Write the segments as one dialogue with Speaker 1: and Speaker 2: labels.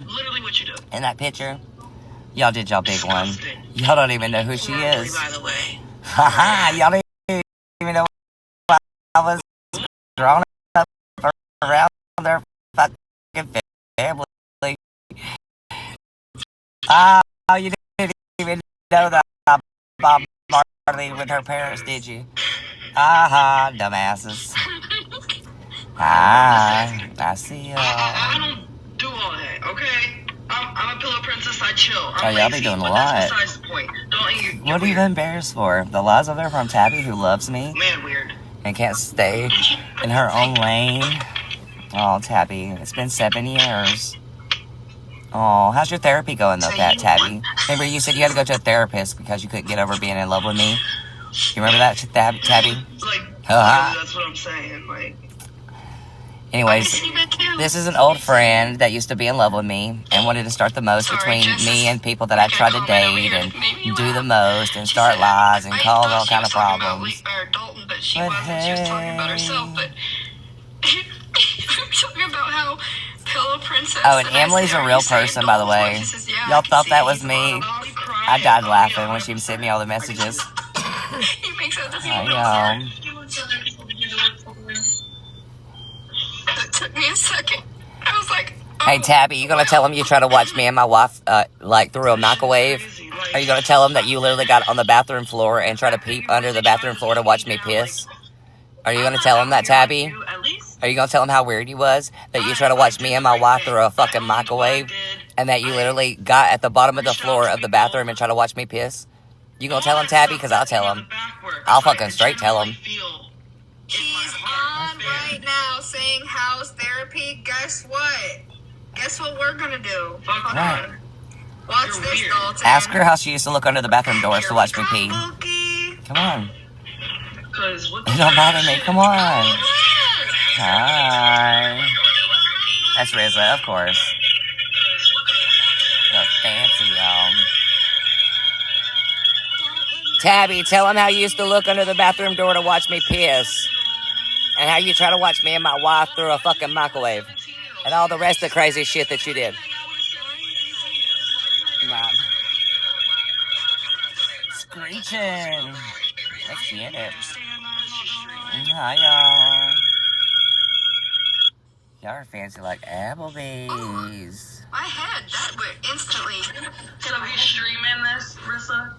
Speaker 1: Literally what you do.
Speaker 2: In that picture? Y'all did y'all big one. Y'all don't even know who she is.
Speaker 1: By the way.
Speaker 2: Haha, y'all don't even know I was drawn up around their fucking family. Oh, you didn't even know that Bob Marley with her parents, did you? Aha, dumbasses. I see y'all.
Speaker 1: I don't do all that, okay? I'm a pillow princess. I chill.
Speaker 2: Oh, y'all be doing a lot.
Speaker 1: That's besides the point.
Speaker 2: What are you embarrassed for? The lies over there from Tabby, who loves me
Speaker 1: Man, weird.
Speaker 2: and can't stay in her own lane. Oh, Tabby, it's been 7 years. Oh, how's your therapy going though, Tabby? Remember you said you had to go to a therapist because you couldn't get over being in love with me? You remember that, Tabby?
Speaker 1: Like, that's what I'm saying. Like.
Speaker 2: Anyways, this is an old friend that used to be in love with me and wanted to start the most between me and people that I tried to date and do the most and start lies and cause all kind of problems.
Speaker 1: But she wasn't. She was talking about herself, but talking about how Pillow Princess.
Speaker 2: Oh, and Emily's a real person, by the way. Y'all thought that was me. I died laughing when she sent me all the messages.
Speaker 1: He makes it It took me a second. I was like, oh.
Speaker 2: Hey, Tabby, you gonna tell him you try to watch me and my wife, like, through a microwave? Are you gonna tell him that you literally got on the bathroom floor and try to peep under the bathroom floor to watch me piss? Are you gonna tell him that, Tabby? Are you gonna tell him how weird he was? That you try to watch me and my wife through a fucking microwave? And that you literally got at the bottom of the floor of the bathroom and try to watch me piss? You gonna tell him, Tabby? Because I'll tell him. I'll fucking straight tell him.
Speaker 1: He's on right now saying how's therapy. Guess what? Guess what we're gonna do?
Speaker 2: What?
Speaker 1: Watch this, Dalton.
Speaker 2: Ask her how she used to look under the bathroom doors to watch me pee. Come on. It don't bother me. Come on. Hi. That's Rizza, of course. The fancy, Tabby, tell him how you used to look under the bathroom door to watch me piss. And how you try to watch me and my wife through a fucking microwave. And all the rest of the crazy shit that you did. Mom. Screeching. Let's get it. Hi, y'all. Y'all are fancy like Applebee's.
Speaker 1: My head, that would instantly. So you streaming this, Rissa?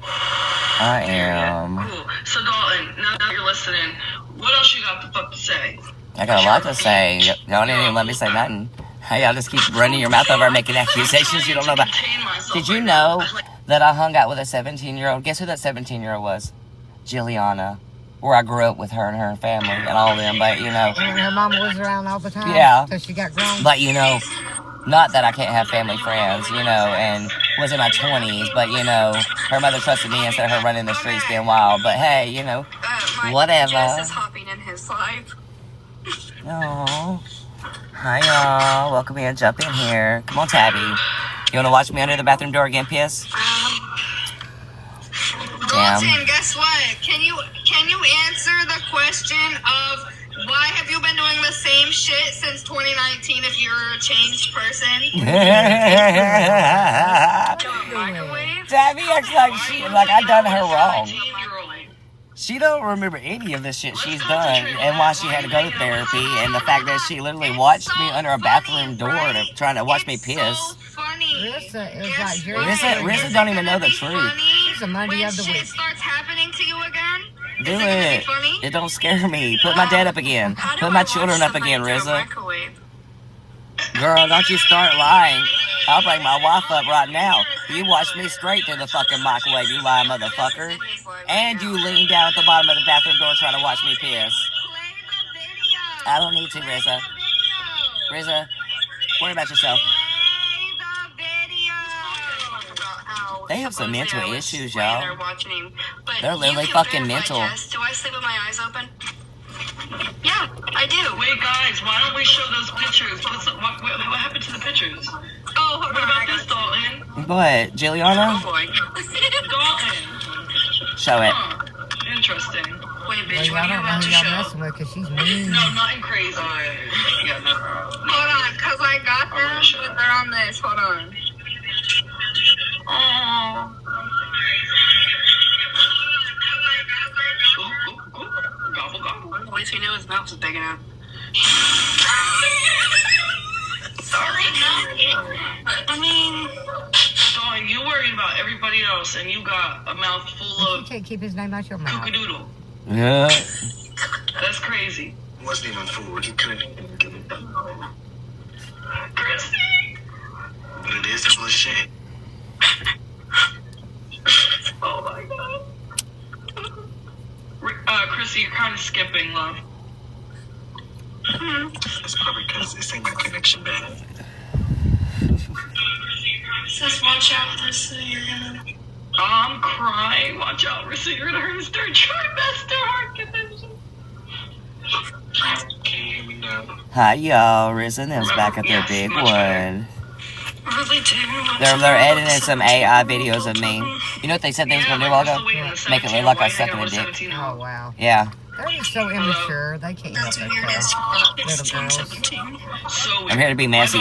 Speaker 2: I am.
Speaker 1: Cool. So Dalton, now that you're listening, what else you got the fuck to say?
Speaker 2: I got a lot to say. Y'all didn't even let me say nothing. Hey, y'all just keep running your mouth over making accusations you don't know about. Did you know that I hung out with a 17-year-old? Guess who that 17-year-old was? Jilliana. Where I grew up with her and her family and all of them, but you know.
Speaker 3: And her mama was around all the time?
Speaker 2: Yeah.
Speaker 3: So she got grown?
Speaker 2: But you know, not that I can't have family friends, you know, and was in my 20s, but you know, her mother trusted me instead of her running the streets being wild. But hey, you know, whatever.
Speaker 1: Jess is hopping in his life.
Speaker 2: Aww. Hi, y'all. Welcome in. Jump in here. Come on, Tabby. You want to watch me under the bathroom door again, piss?
Speaker 1: Dalton, guess what? Can you answer the question of why have you been doing the same shit since 2019 if you're a changed person?
Speaker 2: Tabby acts like I done her wrong. She don't remember any of the shit she's done and why she had to go to therapy and the fact that she literally watched me under a bathroom door trying to watch me piss.
Speaker 3: Rissa is like
Speaker 2: Rissa don't even know the truth.
Speaker 3: She's a Monday of the week.
Speaker 1: When shit starts happening to you again,
Speaker 2: do it. It don't scare me. Put my dad up again. Put my children up again, Rizza. Girl, don't you start lying. I'll bring my wife up right now. You watch me straight through the fucking microwave, you lying motherfucker. And you lean down at the bottom of the bathroom door trying to watch me piss. I don't need to, Rizza. Rizza, worry about yourself. They have some mental issues, y'all. They're literally fucking mental.
Speaker 1: Do I sleep with my eyes open? Yeah, I do. Wait, guys, why don't we show those pictures? What happened to the pictures? Oh, what about this, Dalton?
Speaker 2: What, Jilliana?
Speaker 1: Oh, boy. Dalton.
Speaker 2: Show it.
Speaker 1: Interesting. Wait,
Speaker 4: bitch.
Speaker 3: Well,
Speaker 4: When
Speaker 3: I
Speaker 4: are you
Speaker 3: don't know
Speaker 4: about
Speaker 3: who
Speaker 4: to
Speaker 3: y'all
Speaker 4: show?
Speaker 3: messing with because she's mean.
Speaker 4: No, not in crazy. Yeah, no.
Speaker 1: Hold on, because I got them, but they're on this. Hold on.
Speaker 4: Oh. Gobble, gobble.
Speaker 1: At least we knew his mouth was big enough.
Speaker 4: Sorry.
Speaker 1: I mean,
Speaker 4: Dawn, you worried about everybody else, and you got a mouth full
Speaker 3: You
Speaker 4: of
Speaker 3: can't keep his name out your mouth.
Speaker 4: kookadoodle.
Speaker 2: Yeah.
Speaker 4: That's crazy.
Speaker 5: He wasn't even fooled. He couldn't even get it done.
Speaker 4: Chrissy.
Speaker 5: But it is full of shit.
Speaker 4: Oh my god. Chrissy, you're kind of skipping, love.
Speaker 5: It's probably because this ain't my connection bad.
Speaker 1: says watch out, Rissa, you're gonna...
Speaker 4: I'm crying. Watch out, Rissa, you're gonna hurt his third trimester. Heart condition.
Speaker 5: Can you hear me now?
Speaker 2: Hi, y'all. Risen is back at their
Speaker 4: Yes,
Speaker 2: big
Speaker 4: much better.
Speaker 2: one.
Speaker 1: Really do.
Speaker 2: They're editing some AI videos of me. You know what they said they was gonna do, Waldo? Make it look like I suck in a dick.
Speaker 3: Oh, wow.
Speaker 2: Yeah.
Speaker 3: They're just so immature. They can't help themselves. Little girls.
Speaker 4: So
Speaker 2: I'm here to be messy.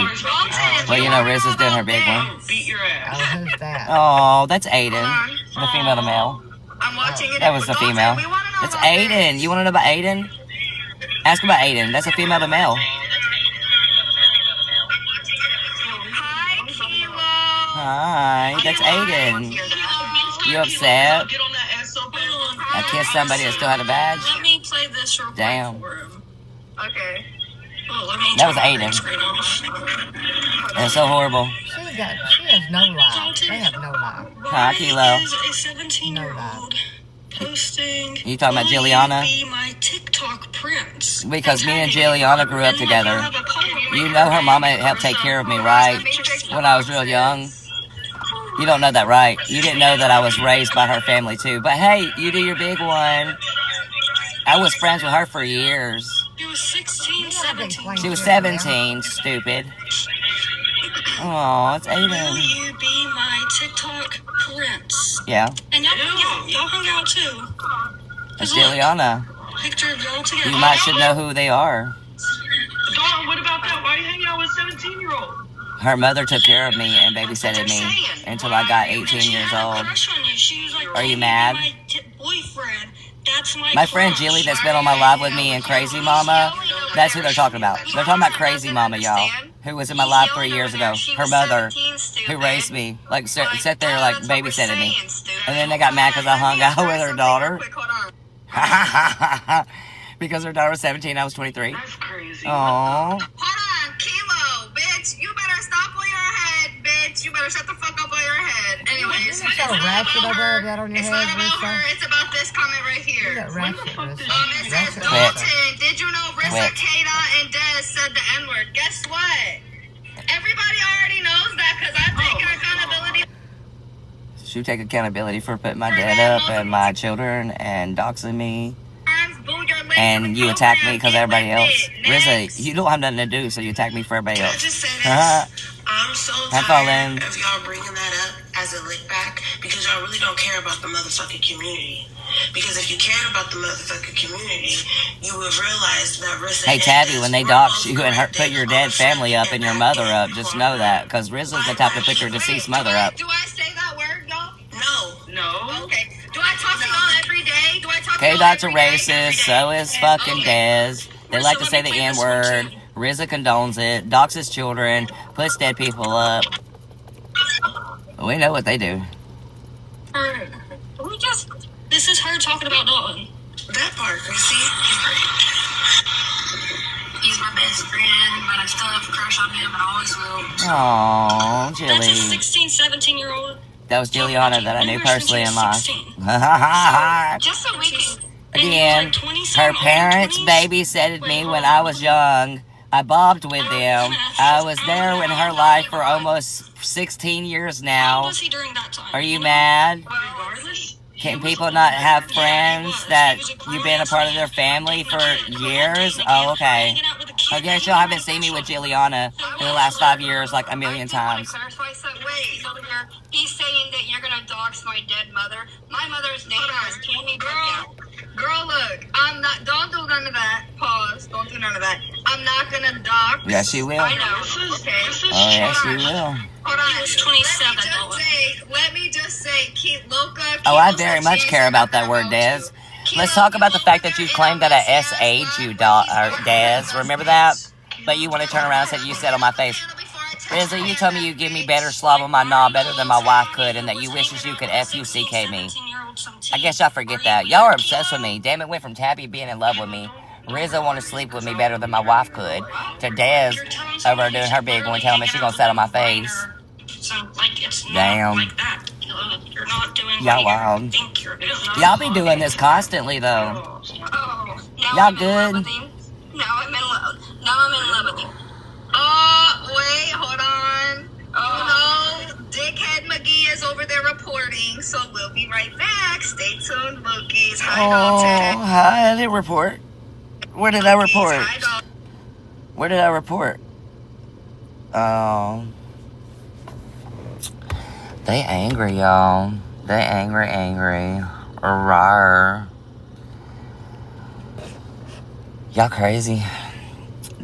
Speaker 2: Well, you know, Riz is doing her big one.
Speaker 4: Beat your
Speaker 3: Oh,
Speaker 4: ass.
Speaker 3: who's that?
Speaker 2: Oh, that's Aiden. The female to male.
Speaker 1: I'm watching it.
Speaker 2: That was the female. It's Aiden. You want to know about Aiden? Ask about Aiden. That's a female to male.
Speaker 1: Hi, Kilo.
Speaker 2: Hi, that's Aiden. You upset?
Speaker 4: Get on that ass so bad.
Speaker 2: I kissed somebody that still had a badge?
Speaker 1: Let me play this real quick
Speaker 2: Damn.
Speaker 1: for him. Okay. Oh, let me
Speaker 2: That was
Speaker 1: turn my
Speaker 2: Aiden.
Speaker 1: screen off.
Speaker 2: That's so horrible.
Speaker 3: She has no lie. They have no lie.
Speaker 2: Hi, Kilo.
Speaker 1: Is a 17-year-old posting?
Speaker 2: You talking about
Speaker 1: "Will you
Speaker 2: Giuliana?
Speaker 1: Be my TikTok prince.
Speaker 2: Because me and Giuliana grew up together. You know her mama helped take care of me, right? When I was real young. You don't know that, right? You didn't know that I was raised by her family, too. But hey, you do your big one. I was friends with her for years.
Speaker 1: She was 16, 17.
Speaker 2: She was 17, stupid. Oh, it's
Speaker 1: Will
Speaker 2: Aiden.
Speaker 1: you be my TikTok prince?
Speaker 2: Yeah,
Speaker 1: And y'all hung out too.
Speaker 2: it's Giuliana.
Speaker 1: Picture of y'all together.
Speaker 2: You might should know who they are.
Speaker 4: Dawn, what about that? Why are you hanging out with a 17-year-old?
Speaker 2: Her mother took care of me and babysitted me until I got 18 years old. Are you mad? My friend Jilly that's been on my live with me and Crazy Mama, that's who they're talking about. They're talking about Crazy Mama, y'all, who was in my live 3 years ago. Her mother, who raised me, like sat there like babysitted me. And then they got mad because I hung out with her daughter. Because her daughter was 17, I was 23.
Speaker 4: That's crazy.
Speaker 2: Aww.
Speaker 1: Hold on, Kilo, bitch. You better stop on your head, bitch. You better shut the fuck up on your head. Anyways,
Speaker 3: You got so ratchet over that on your
Speaker 1: it's
Speaker 3: head,
Speaker 1: not about her.
Speaker 3: Rissa.
Speaker 1: It's about this comment right
Speaker 3: You
Speaker 1: here.
Speaker 3: got ratchet, Rissa.
Speaker 1: It says,
Speaker 3: Ratchet,
Speaker 1: Dalton,
Speaker 3: Rissa.
Speaker 1: did you know Rissa,
Speaker 2: Quit.
Speaker 1: Kata, and Des said the N-word? Guess what? Everybody already knows that because I've taken accountability.
Speaker 2: She take accountability for putting my dad up and my children and doxing me. And you attack me because everybody else. Rizza, you don't have nothing to do, so you attack me for everybody
Speaker 6: Can I
Speaker 2: else.
Speaker 6: just say this? I'm so
Speaker 2: Have
Speaker 6: tired
Speaker 2: fun.
Speaker 6: of y'all bringing that up as a lick back because y'all really don't care about the motherfucking community. Because if you cared about the motherfucking community, you would realize that Rissa
Speaker 2: Hey
Speaker 6: and
Speaker 2: Tabby,
Speaker 6: Des
Speaker 2: when they
Speaker 6: were
Speaker 2: dox
Speaker 6: both
Speaker 2: you and
Speaker 6: correct.
Speaker 2: put your
Speaker 6: They
Speaker 2: dead
Speaker 6: both
Speaker 2: family up and your mother up, just know
Speaker 6: correct.
Speaker 2: that. Because Rizza's the type to put your deceased mother up.
Speaker 1: Do I say that word, y'all?
Speaker 4: No.
Speaker 1: Okay. Do I talk to y'all every day? Do I talk to y'all
Speaker 2: K-Dot's a
Speaker 1: every day?
Speaker 2: racist, so is fucking Dez. They like to say the N-word. Rizza condones it, doxes children, puts dead people up. We know what they do.
Speaker 1: This is her talking about Dalton.
Speaker 6: That part, Chrissy.
Speaker 1: He's my best friend, but I still have a crush on him and always will.
Speaker 2: Aww,
Speaker 1: That's a
Speaker 2: Jilly.
Speaker 1: 16, 17-year-old.
Speaker 2: That was Giuliana that I knew personally in life.
Speaker 1: Just so we can...
Speaker 2: Again, her parents babysitted me when I was young. I bobbed with them. I was there in her life for almost 16 years
Speaker 1: How
Speaker 2: now.
Speaker 1: was he during that time?
Speaker 2: Are you mad?
Speaker 4: Regardless,
Speaker 2: Can people not have friends that you've been a part of their family for years? Oh, okay. I guess y'all haven't seen me with Giuliana in the last 5 years like a million times.
Speaker 1: Wait, he's saying that you're gonna dox my dead mother. My mother's name is Tammy Brown. Girl, look, I'm not. Don't do none of that. Pause. Don't do none of that. I'm not gonna dox.
Speaker 2: Yes, she will.
Speaker 1: I know.
Speaker 4: This is
Speaker 2: Oh, yes,
Speaker 4: trash.
Speaker 2: she will.
Speaker 1: Hold on.
Speaker 6: He was 27.
Speaker 1: Let me just say, keep Loca.
Speaker 2: Oh, I very much care about that word, Des. Let's talk about the fact that you claimed that at S.H. you, Des. Remember that? But you want to turn around and say you said on my face, Rizzo, you told me you'd give me better slob on my knob better than my wife could, and that you wishes you could F-U-C-K me. I guess y'all forget that. Y'all are obsessed with me. Damn, it went from Tabby being in love with me, Rizzo want to sleep with me better than my wife could, to Des over doing her big one, telling me she gonna sit on my face.
Speaker 6: So, like, it's not
Speaker 2: Damn.
Speaker 6: like that. You're not doing
Speaker 2: Y'all
Speaker 6: what
Speaker 2: wild.
Speaker 6: you think you're doing.
Speaker 2: Y'all be doing this constantly, though.
Speaker 6: Oh,
Speaker 2: Y'all good?
Speaker 6: Now I'm in love with you.
Speaker 1: Wait, hold on. Oh no, Dickhead McGee is over there reporting, so we'll be right back. Stay tuned, Lokies. Hi,
Speaker 2: Oh, hi, I didn't report. Where did I report?
Speaker 1: Hi,
Speaker 2: Where did I report? Oh. They angry, y'all. They angry. Rawr. Y'all crazy.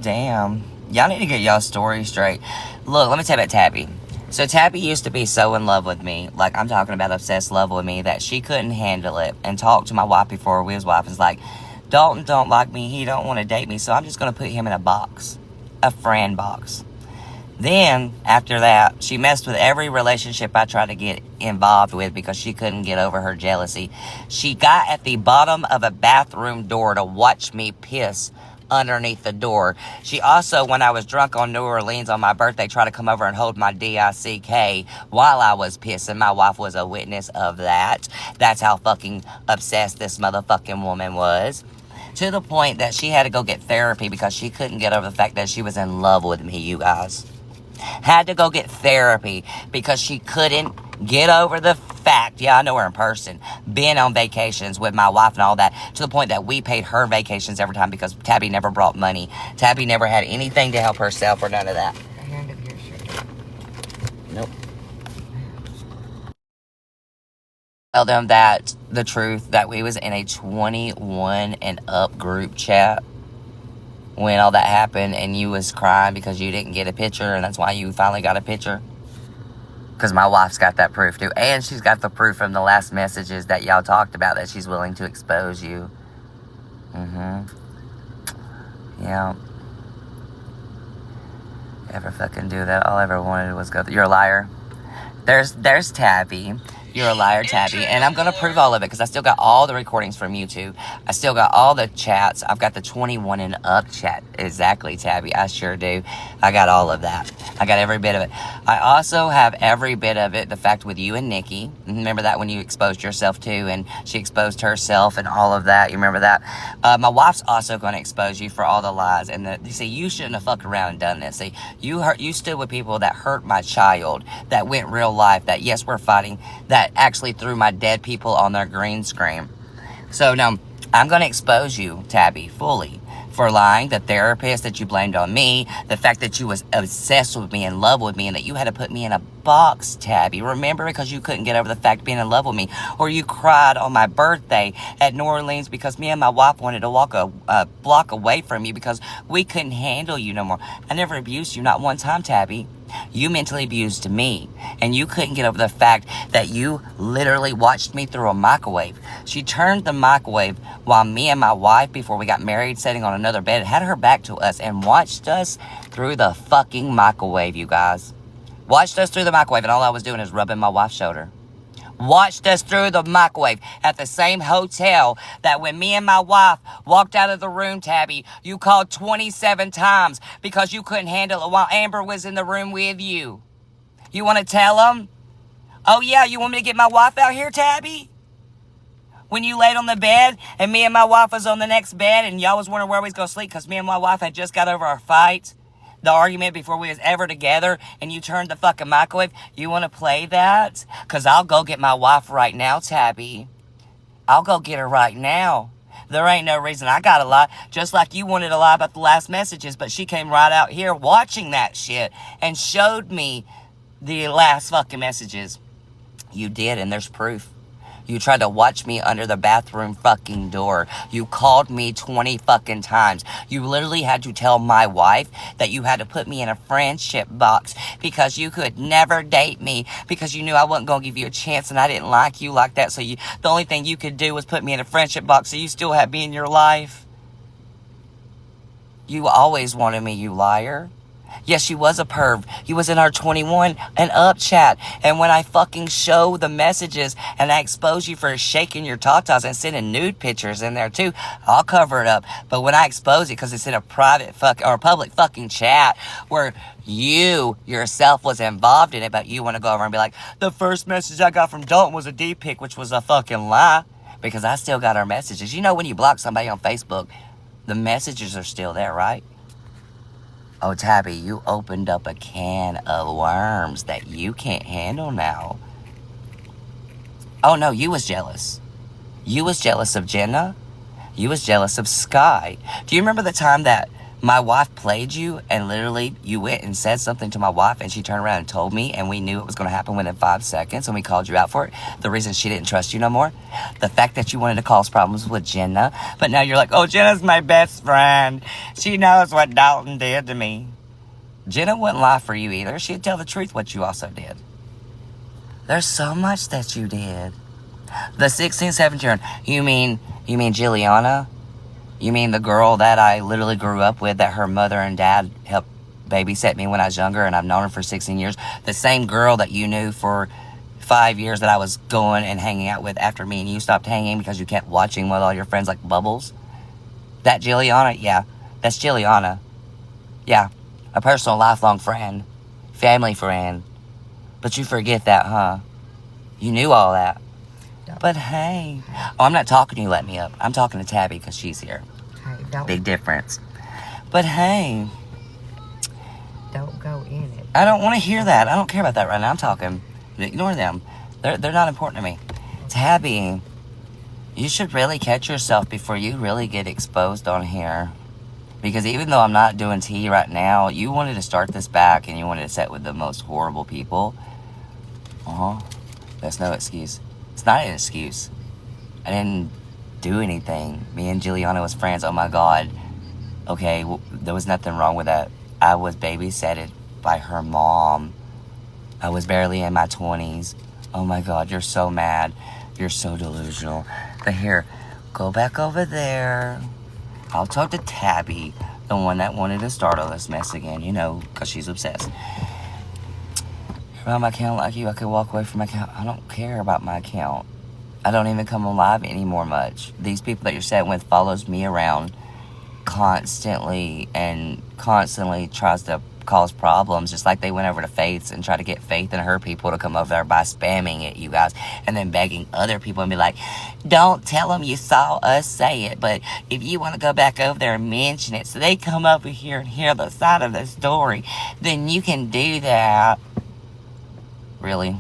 Speaker 2: Damn. Y'all need to get y'all story straight. Look, let me tell you about Tabby. So Tabby used to be so in love with me, like I'm talking about obsessed love with me, that she couldn't handle it, and talked to my wife before we was wife, and was like, Dalton don't like me, he don't want to date me, so I'm just going to put him in a box. A friend box. Then, after that, she messed with every relationship I tried to get involved with because she couldn't get over her jealousy. She got at the bottom of a bathroom door to watch me piss underneath the door. She also, when I was drunk on New Orleans on my birthday, tried to come over and hold my DICK while I was pissing. My wife was a witness of that. That's how fucking obsessed this motherfucking woman was. To the point that she had to go get therapy because she couldn't get over the fact that she was in love with me, you guys. Had to go get therapy because she couldn't get over the fact, yeah, I know her in person, been on vacations with my wife and all that, to the point that we paid her vacations every time because Tabby never brought money. Tabby never had anything to help herself or none of that.
Speaker 3: A hand of your shirt.
Speaker 2: Nope. Tell them that the truth, that we was in a 21 and up group chat when all that happened, and you was crying because you didn't get a picture, and that's why you finally got a picture. Because my wife's got that proof too, and she's got the proof from the last messages that y'all talked about that she's willing to expose you. Yeah. Ever fucking do that? All I ever wanted was go. You're a liar. There's Tabby. You're a liar, Tabby. And I'm going to prove all of it because I still got all the recordings from YouTube. I still got all the chats. I've got the 21 and up chat. Exactly, Tabby. I sure do. I got all of that. I got every bit of it. I also have every bit of it. The fact with you and Nikki. Remember that when you exposed yourself too, and she exposed herself and all of that. You remember that? My wife's also going to expose you for all the lies. And you see, you shouldn't have fucked around and done this. See, you stood with people that hurt my child, that went real life, that yes, we're fighting, that actually threw my dead people on their green screen. So now I'm going to expose you, Tabby, fully for lying, the therapist that you blamed on me, the fact that you was obsessed with me, in love with me, and that you had to put me in a box, Tabby. Remember, because you couldn't get over the fact of being in love with me, or you cried on my birthday at New Orleans because me and my wife wanted to walk a block away from you because we couldn't handle you no more. I never abused you, not one time, Tabby. You mentally abused me, and you couldn't get over the fact that you literally watched me through a microwave. She turned the microwave while me and my wife, before we got married, sitting on another bed, had her back to us and watched us through the fucking microwave, you guys. Watched us through the microwave, and all I was doing is rubbing my wife's shoulder. Watched us through the microwave at the same hotel that when me and my wife walked out of the room, Tabby, you called 27 times because you couldn't handle it while Amber was in the room with you. You want to tell them? Oh, yeah, you want me to get my wife out here, Tabby? When you laid on the bed and me and my wife was on the next bed and y'all was wondering where we was going to sleep because me and my wife had just got over our fight, the argument before we was ever together, and you turned the fucking microwave. You want to play that? Because I'll go get my wife right now, Tabby. I'll go get her right now. There ain't no reason I gotta lie. Just like you wanted to lie about the last messages, but she came right out here watching that shit and showed me the last fucking messages. You did, and there's proof. You tried to watch me under the bathroom fucking door. You called me 20 fucking times. You literally had to tell my wife that you had to put me in a friendship box because you could never date me because you knew I wasn't going to give you a chance and I didn't like you like that. So the only thing you could do was put me in a friendship box so you still had me in your life. You always wanted me, you liar. Yes, you was a perv. You was in our 21 and up chat. And when I fucking show the messages and I expose you for shaking your tatas and sending nude pictures in there too, I'll cover it up. But when I expose it because it's in a private or public fucking chat where you yourself was involved in it, but you want to go over and be like, the first message I got from Dalton was a D pic, which was a fucking lie. Because I still got our messages. You know when you block somebody on Facebook, the messages are still there, right? Oh, Tabby, you opened up a can of worms that you can't handle now. Oh, no, you was jealous. You was jealous of Jenna. You was jealous of Sky. Do you remember the time that my wife played you and literally you went and said something to my wife and she turned around and told me and we knew it was going to happen within 5 seconds and we called you out for it? The reason she didn't trust you no more? The fact that you wanted to cause problems with Jenna, but now you're like, oh, Jenna's my best friend. She knows what Dalton did to me. Jenna wouldn't lie for you either. She'd tell the truth what you also did. There's so much that you did. The 16, 17-year-old. You mean Jilliana? You mean the girl that I literally grew up with that her mother and dad helped babysit me when I was younger and I've known her for 16 years? The same girl that you knew for 5 years that I was going and hanging out with after me and you stopped hanging because you kept watching with all your friends like Bubbles? That Jilliana? Yeah, that's Jilliana. Yeah, a personal lifelong friend. Family friend. But you forget that, huh? You knew all that. But hey. Oh, I'm not talking to you, let me up. I'm talking to Tabby because she's here.
Speaker 3: Hey, don't,
Speaker 2: Big difference. But hey.
Speaker 3: don't go in it.
Speaker 2: I don't want to hear that. I don't care about that right now. I'm talking. Ignore them. They're not important to me. Tabby, you should really catch yourself before you really get exposed on here. Because even though I'm not doing tea right now, you wanted to start this back and you wanted to sit with the most horrible people. That's no excuse. It's not an excuse. I didn't do anything. Me and Juliana was friends. Oh my God. Okay, there was nothing wrong with that. I was babysitted by her mom. I was barely in my 20s. Oh my God, you're so mad. You're so delusional. But here, go back over there. I'll talk to Tabby, the one that wanted to start all this mess again, you know, because she's obsessed. About my account like you, I could walk away from my account. I don't care about my account. I don't even come on live anymore much. These people that you're sitting with follows me around constantly and constantly tries to cause problems, just like they went over to Faith's and tried to get Faith and her people to come over there by spamming it, you guys, and then begging other people and be like, don't tell them you saw us say it, but if you want to go back over there and mention it so they come over here and hear the side of the story, then you can do that. Really?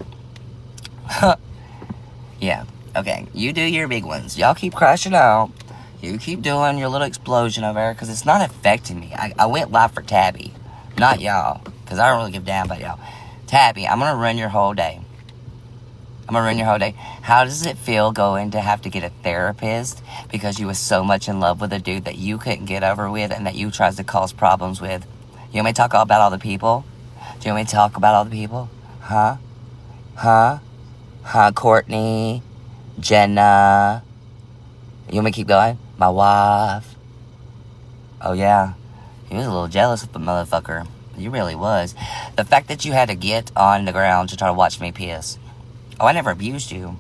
Speaker 2: Yeah, okay, you do your big ones. Y'all keep crashing out. You keep doing your little explosion over there because it's not affecting me. I went live for Tabby. Not y'all, because I don't really give a damn about y'all. Tabby, I'm going to run your whole day. How does it feel going to have to get a therapist because you was so much in love with a dude that you couldn't get over with and that you tries to cause problems with? You want me to talk about all the people? Do you want me to talk about all the people? Huh? Courtney, Jenna. You want me to keep going? My wife. Oh, yeah. He was a little jealous of the motherfucker. You really was. The fact that you had to get on the ground to try to watch me piss. Oh, I never abused you.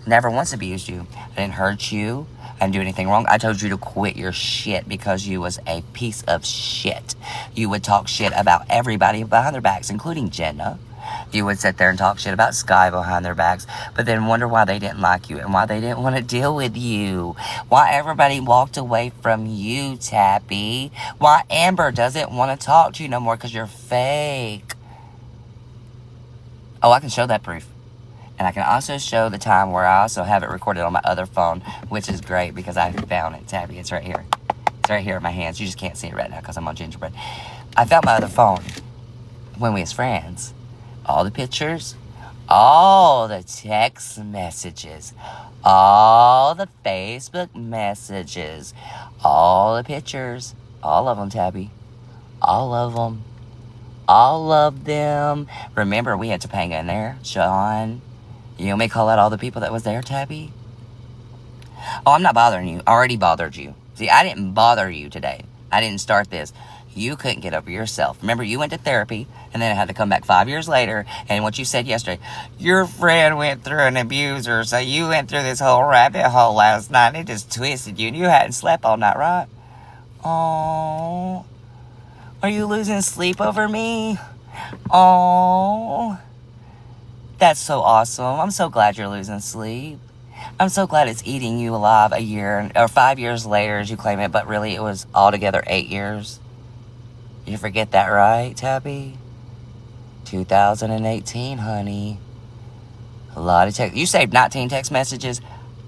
Speaker 2: Never once abused you. I didn't hurt you. I didn't do anything wrong. I told you to quit your shit because you was a piece of shit. You would talk shit about everybody behind their backs, including Jenna. You would sit there and talk shit about Sky behind their backs, but then wonder why they didn't like you and why they didn't want to deal with you. Why everybody walked away from you, Tappy. Why Amber doesn't want to talk to you no more because you're fake. Oh, I can show that proof. And I can also show the time where I also have it recorded on my other phone, which is great because I found it, Tabby. It's right here. It's right here in my hands. You just can't see it right now because I'm on gingerbread. I found my other phone when we was friends. All the pictures, all the text messages, all the Facebook messages, all the pictures, all of them, Tabby. All of them. All of them. Remember, we had Topanga in there. Sean. You want me to call out all the people that was there, Tabby? Oh, I'm not bothering you. I already bothered you. See, I didn't bother you today. I didn't start this. You couldn't get over yourself. Remember, you went to therapy, and then I had to come back 5 years later, and what you said yesterday, your friend went through an abuser, so you went through this whole rabbit hole last night, and it just twisted you, and you hadn't slept all night, right? Oh, are you losing sleep over me? Oh, that's so awesome. I'm so glad you're losing sleep. I'm so glad it's eating you alive a year, or 5 years later, as you claim it, but really it was altogether 8 years. You forget that, right, Tabby? 2018, honey. A lot of text. You saved 19 text messages.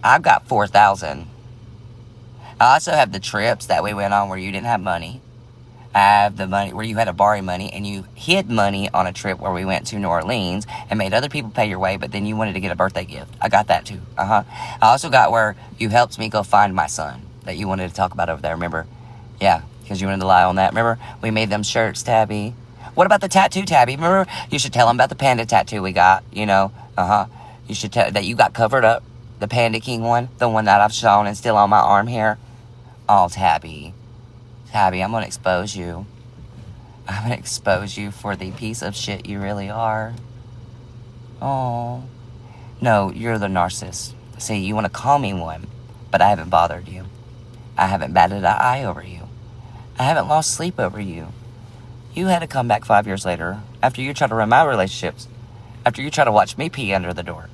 Speaker 2: I've got 4,000. I also have the trips that we went on where you didn't have money. I have the money where you had to borrow money, and you hid money on a trip where we went to New Orleans and made other people pay your way, but then you wanted to get a birthday gift. I got that too. I also got where you helped me go find my son that you wanted to talk about over there, remember? Yeah, because you wanted to lie on that. Remember? We made them shirts, Tabby. What about the tattoo, Tabby? Remember? You should tell them about the panda tattoo we got, you know? You should tell that you got covered up. The Panda King one. The one that I've shown and still on my arm here. Oh, Tabby. Tabby, I'm going to expose you. I'm going to expose you for the piece of shit you really are. Oh. No, you're the narcissist. See, you want to call me one, but I haven't bothered you. I haven't batted an eye over you. I haven't lost sleep over you. You had to come back 5 years later after you tried to run my relationships, after you tried to watch me pee under the door,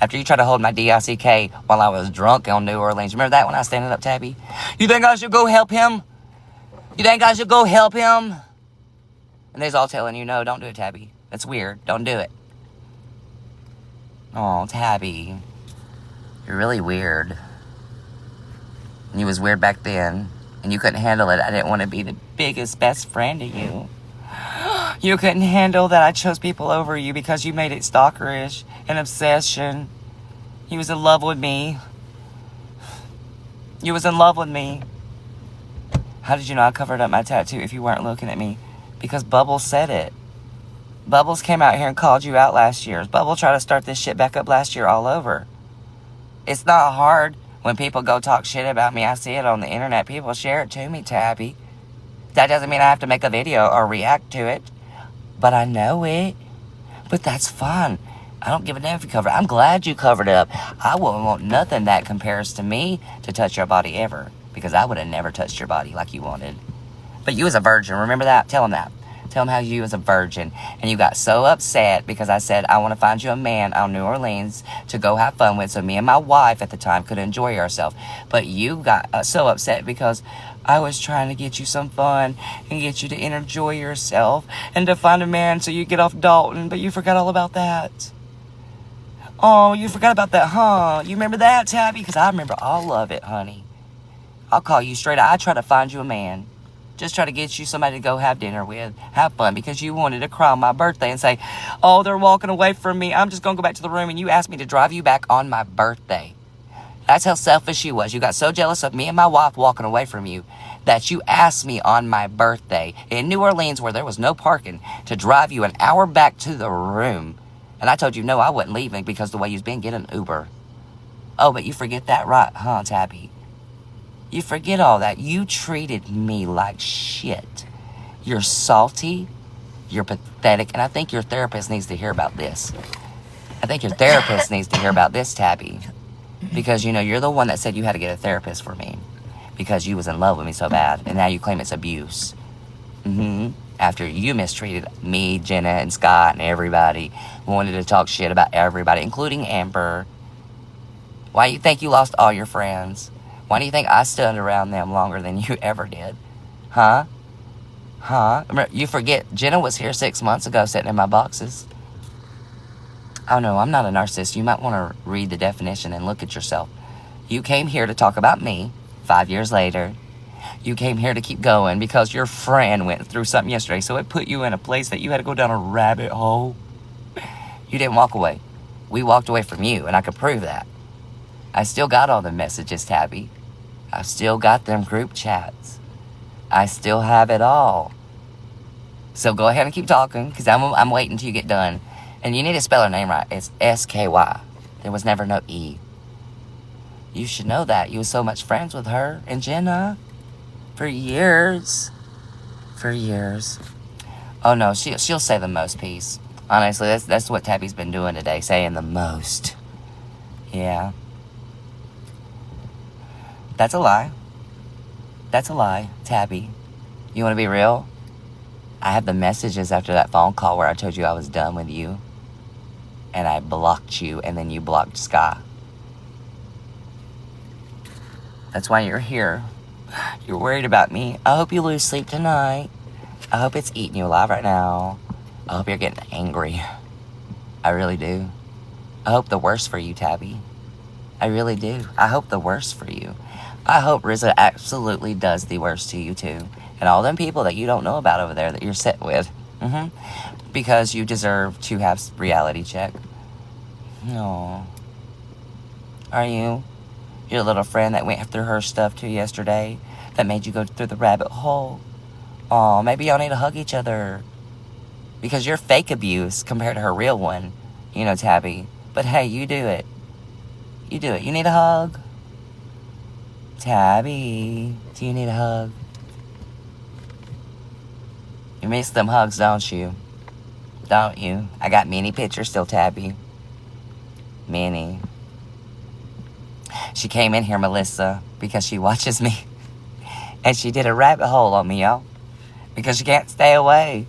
Speaker 2: after you tried to hold my DICK while I was drunk on New Orleans. Remember that when I was standing up, Tabby? You think I should go help him? You think I should go help him? And they's all telling you, no, don't do it, Tabby. That's weird. Don't do it. Oh, Tabby. You're really weird. And you was weird back then. And you couldn't handle it. I didn't want to be the biggest, best friend to you. You couldn't handle that I chose people over you because you made it stalkerish, an obsession. You was in love with me. You was in love with me. How did you know I covered up my tattoo if you weren't looking at me? Because Bubbles said it. Bubbles came out here and called you out last year. Bubbles tried to start this shit back up last year all over. It's not hard when people go talk shit about me. I see it on the internet. People share it to me, Tabby. That doesn't mean I have to make a video or react to it. But I know it. But that's fun. I don't give a damn if you cover it. I'm glad you covered it up. I wouldn't want nothing that compares to me to touch your body ever. Because I would have never touched your body like you wanted. But you was a virgin. Remember that? Tell him that. Tell him how you was a virgin. And you got so upset because I said, I want to find you a man out in New Orleans to go have fun with so me and my wife at the time could enjoy ourselves. But you got so upset because I was trying to get you some fun and get you to enjoy yourself and to find a man so you get off Dalton. But you forgot all about that. Oh, you forgot about that, huh? You remember that, Tabby? Because I remember all of it, honey. I'll call you straight out. I try to find you a man. Just try to get you somebody to go have dinner with. Have fun because you wanted to cry on my birthday and say, oh, they're walking away from me. I'm just going to go back to the room. And you asked me to drive you back on my birthday. That's how selfish you was. You got so jealous of me and my wife walking away from you that you asked me on my birthday in New Orleans where there was no parking to drive you an hour back to the room. And I told you, no, I wasn't leaving because the way you've been getting an Uber. Oh, but you forget that right, huh, Tabby? You forget all that. You treated me like shit. You're salty. You're pathetic. And I think your therapist needs to hear about this. I think your therapist needs to hear about this, Tabby. Because, you know, you're the one that said you had to get a therapist for me. Because you was in love with me so bad. And now you claim it's abuse. After you mistreated me, Jenna, and Scott, and everybody. Wanted to talk shit about everybody, including Amber. Why do you think you lost all your friends? Why do you think I stood around them longer than you ever did? Huh? You forget, Jenna was here 6 months ago sitting in my boxes. Oh no, I'm not a narcissist. You might want to read the definition and look at yourself. You came here to talk about me 5 years later. You came here to keep going because your friend went through something yesterday, so it put you in a place that you had to go down a rabbit hole. You didn't walk away. We walked away from you, and I could prove that. I still got all the messages, Tabby. I've still got them group chats. I still have it all. So go ahead and keep talking, because I'm waiting till you get done. And you need to spell her name right. It's S-K-Y. There was never no E. You should know that. You was so much friends with her and Jenna. For years. For years. Oh, no, she'll say the most piece. Honestly, that's what Tabby's been doing today, saying the most. Yeah. That's a lie. That's a lie, Tabby. You want to be real? I have the messages after that phone call where I told you I was done with you. And I blocked you, and then you blocked Sky. That's why you're here. You're worried about me. I hope you lose sleep tonight. I hope it's eating you alive right now. I hope you're getting angry. I really do. I hope the worst for you, Tabby. I really do. I hope the worst for you. I hope RZA absolutely does the worst to you, too. And all them people that you don't know about over there that you're sitting with. Because you deserve to have reality check. No. Are you? Your little friend that went through her stuff too yesterday, that made you go through the rabbit hole. Aw, maybe y'all need to hug each other. Because you're fake abuse compared to her real one. You know, Tabby. But hey, you do it. You do it. You need a hug? Tabby, do you need a hug? You miss them hugs, don't you? Don't you? I got many pictures still, Tabby. Many. She came in here, Melissa, because she watches me. And she did a rabbit hole on me, y'all. Because she can't stay away.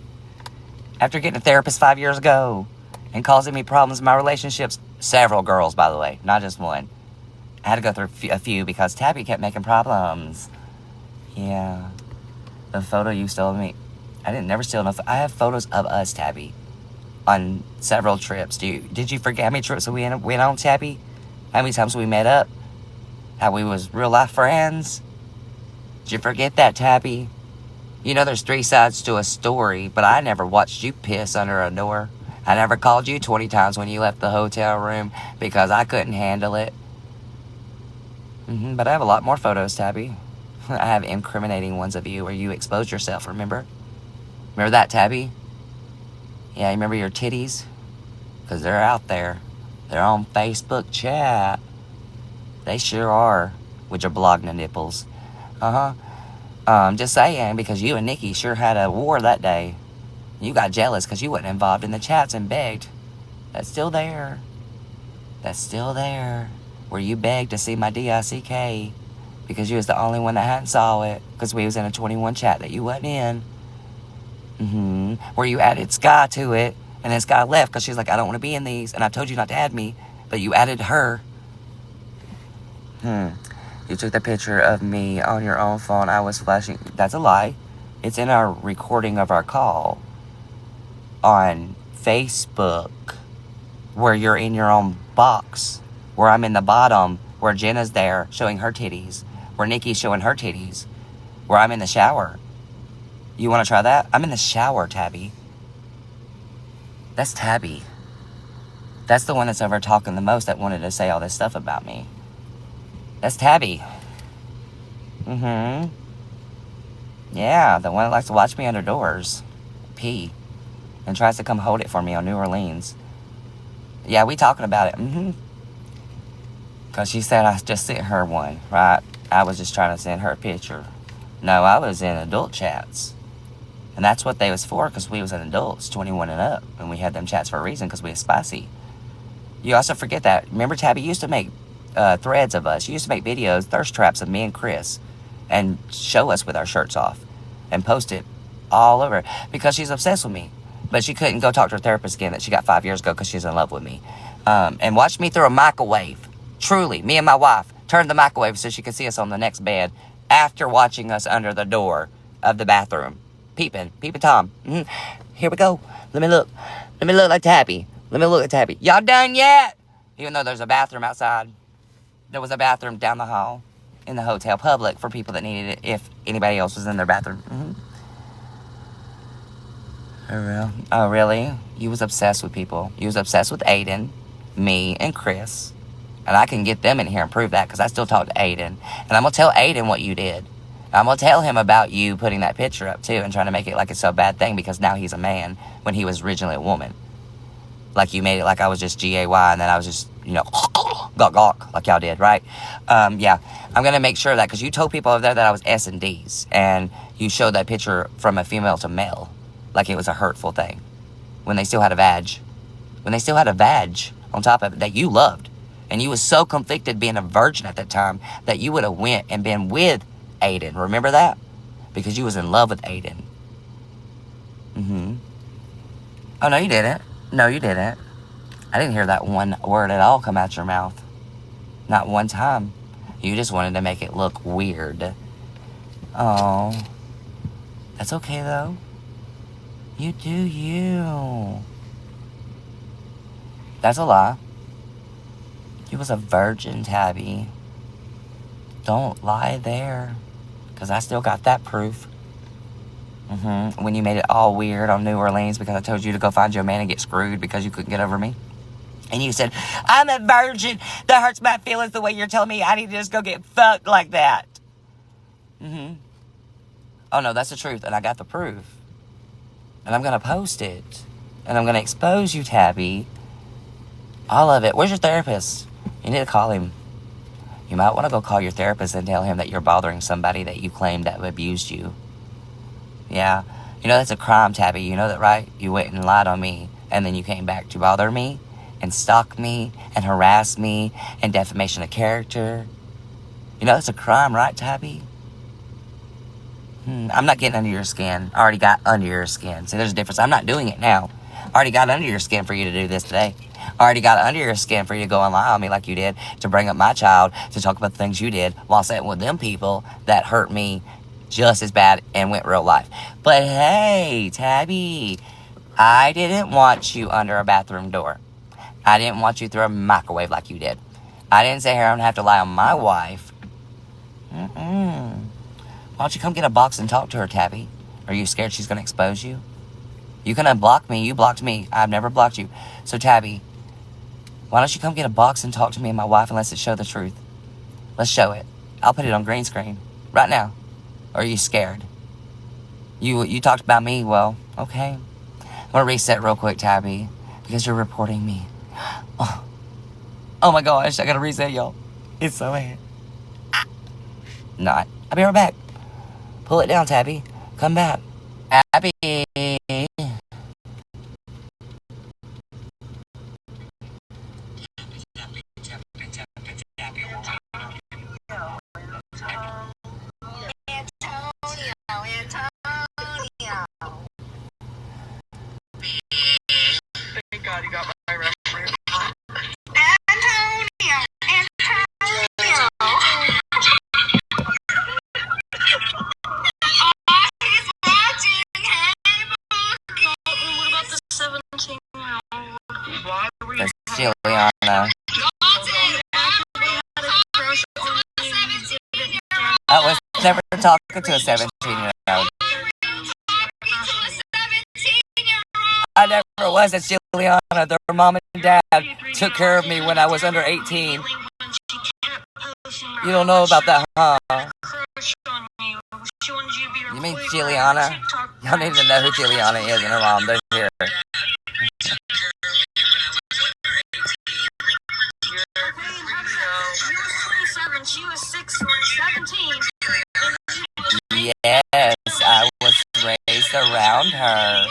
Speaker 2: After getting a therapist 5 years ago and causing me problems in my relationships. Several girls, by the way, not just one. I had to go through a few because Tabby kept making problems. Yeah. The photo you stole of me. I didn't never steal enough. I have photos of us, Tabby. On several trips. Did you forget how many trips we went on, Tabby? How many times we met up? How we was real life friends? Did you forget that, Tabby? You know there's 3 sides to a story, but I never watched you piss under a door. I never called you 20 times when you left the hotel room because I couldn't handle it. But I have a lot more photos, Tabby. I have incriminating ones of you where you exposed yourself, remember? Remember that, Tabby? Yeah, you remember your titties? Because they're out there. They're on Facebook chat. They sure are. With your blogna nipples. Just saying, because you and Nikki sure had a war that day. You got jealous because you wasn't involved in the chats and begged. That's still there. That's still there. Where you begged to see my DICK. Because you was the only one that hadn't saw it. Because we was in a 21 chat that you wasn't in. Where you added Sky to it. And then Sky left because she's like, I don't want to be in these. And I told you not to add me. But you added her. You took the picture of me on your own phone. I was flashing. That's a lie. It's in our recording of our call. On Facebook. Where you're in your own box. Where I'm in the bottom. Where Jenna's there showing her titties. Where Nikki's showing her titties. Where I'm in the shower. You want to try that? I'm in the shower, Tabby. That's Tabby. That's the one that's over talking the most that wanted to say all this stuff about me. That's Tabby. Yeah, the one that likes to watch me under doors. Pee. And tries to come hold it for me on New Orleans. Yeah, we talking about it. Because she said I just sent her one, right? I was just trying to send her a picture. No, I was in adult chats. And that's what they was for, because we was in adults, 21 and up. And we had them chats for a reason, because we was spicy. You also forget that. Remember, Tabby used to make threads of us. She used to make videos, thirst traps of me and Chris. And show us with our shirts off. And post it all over. Because she's obsessed with me. But she couldn't go talk to her therapist again that she got 5 years ago because she's in love with me. And watch me through a microwave. Truly, me and my wife turned the microwave so she could see us on the next bed. After watching us under the door of the bathroom. Peeping Tom. Here we go. Let me look like Tabby. Let me look at Tabby. Y'all done yet? Even though there's a bathroom outside. There was a bathroom down the hall. In the hotel. Public for people that needed it. If anybody else was in their bathroom. For real? Oh, really? You was obsessed with people. You was obsessed with Aiden. me, and Chris. And I can get them in here and prove that because I still talk to Aiden. And I'm going to tell Aiden what you did. I'm going to tell him about you putting that picture up, too, and trying to make it like it's a bad thing because now he's a man when he was originally a woman. Like you made it like I was just G-A-Y and then I was just, gawk, like y'all did, right? Yeah, I'm going to make sure of that because you told people over there that I was S&Ds. And you showed that picture from a female to male like it was a hurtful thing. When they still had a vag. When they still had a vag on top of it that you loved. And you was so conflicted being a virgin at that time that you would have went and been with Aiden. Remember that? Because you was in love with Aiden. Oh, no, you didn't. No, you didn't. I didn't hear that one word at all come out your mouth. Not one time. You just wanted to make it look weird. Oh. That's okay, though. You do you. That's a lie. You was a virgin, Tabby. Don't lie there. Because I still got that proof. When you made it all weird on New Orleans because I told you to go find you a man and get screwed because you couldn't get over me. And you said, I'm a virgin. That hurts my feelings the way you're telling me I need to just go get fucked like that. Oh, no, that's the truth. And I got the proof. And I'm going to post it. And I'm going to expose you, Tabby. All of it. Where's your therapist? You need to call him. You might want to go call your therapist and tell him that you're bothering somebody that you claim that abused you. Yeah. You know that's a crime, Tabby. You know that, right? You went and lied on me. And then you came back to bother me. And stalk me. And harass me. And defamation of character. You know that's a crime, right, Tabby? I'm not getting under your skin. I already got under your skin. See, there's a difference. I'm not doing it now. I already got under your skin for you to do this today. I already got under your skin for you to go and lie on me like you did, to bring up my child, to talk about the things you did, while sitting with them people that hurt me just as bad and went real life. But hey, Tabby, I didn't want you under a bathroom door. I didn't want you through a microwave like you did. I didn't say here I'm going to have to lie on my wife. Why don't you come get a box and talk to her, Tabby? Are you scared she's going to expose you? You can unblock me. You blocked me. I've never blocked you. So, Tabby, why don't you come get a box and talk to me and my wife and let's show the truth? Let's show it. I'll put it on green screen. Right now. Or are you scared? You talked about me. Well, okay. I'm going to reset real quick, Tabby. Because you're reporting me. Oh my gosh. I got to reset, y'all. It's so bad. Not. I'll be right back. Pull it down, Tabby. Come back. Abby.
Speaker 4: Thank God you got my reference.
Speaker 2: That's Juliana. I was never talking to a 17-year-old. I never was. That's Juliana. Their mom and dad took care of me when I was under 18. You don't know about that, huh? You mean Juliana? Y'all need to know who Juliana is and her mom. They're here.
Speaker 6: She was 17.
Speaker 2: Yes, I was raised around her.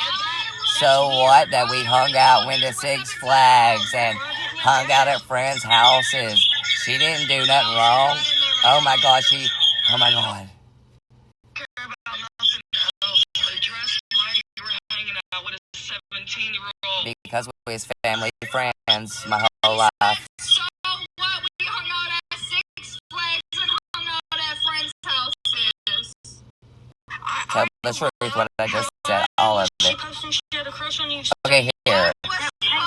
Speaker 2: So what? That we hung out, went to Six Flags, and hung out at friends' houses. She didn't do nothing wrong. Oh my God, oh my God. Because we was family friends my whole life.
Speaker 1: So what? We hung out at Six Flags and hung out at friends' houses.
Speaker 2: Tell the truth, what I just said, all of it. Okay, here.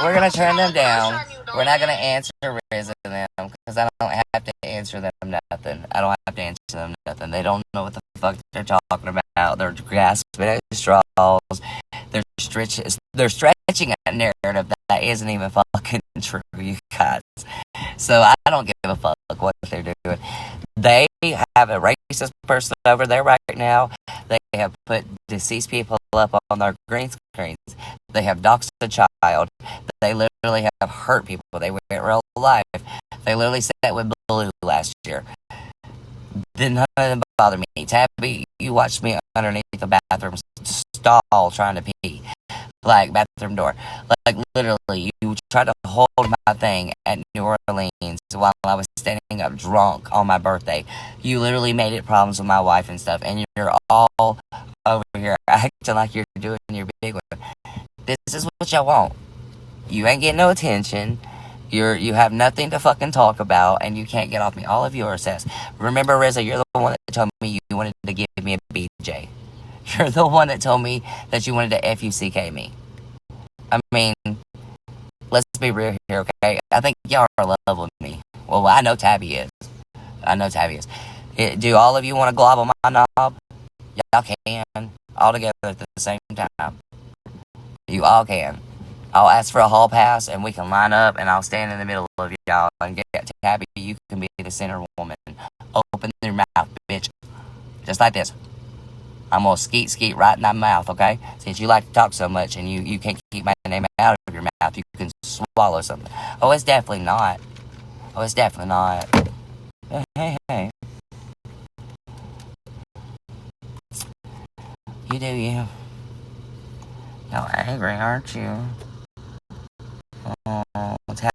Speaker 2: We're going to turn them down. We're not going to answer Riz and them, because I don't have to answer them nothing. I don't have to answer them nothing. They don't know what the fuck they're talking about. They're grasping at straws. They're stretching a narrative that isn't even fucking fucking true, you guys. So I don't give a fuck what they're doing. They have a racist person over there right now. They have put deceased people up on their green screens. They have doxed a child. They literally have hurt people. They went real life. They literally sat with Blue last year. Then none of them bother me. Tabby, you watched me underneath the bathroom stall trying to pee. Like, bathroom door. Like, literally, you tried to hold my thing at New Orleans while I was standing up drunk on my birthday. You literally made it problems with my wife and stuff, and you're all over here acting like you're doing your big one. This is what y'all want. You ain't getting no attention. You have nothing to fucking talk about, and you can't get off me. All of you are obsessed. Remember, Rizza, you're the one that told me you wanted to give me a BJ. You're the one that told me that you wanted to FUCK me. I mean, let's be real here, okay? I think y'all are in love with me. Well, I know Tabby is. Do all of you want to glob on my knob? Y'all can. All together at the same time. You all can. I'll ask for a hall pass, and we can line up, and I'll stand in the middle of y'all and get Tabby. You can be the center woman. Open your mouth, bitch. Just like this. I'm gonna skeet right in that mouth, okay? Since you like to talk so much and you can't keep my name out of your mouth, you can swallow something. Oh, it's definitely not. Hey. You do you. You're angry, aren't you? Oh,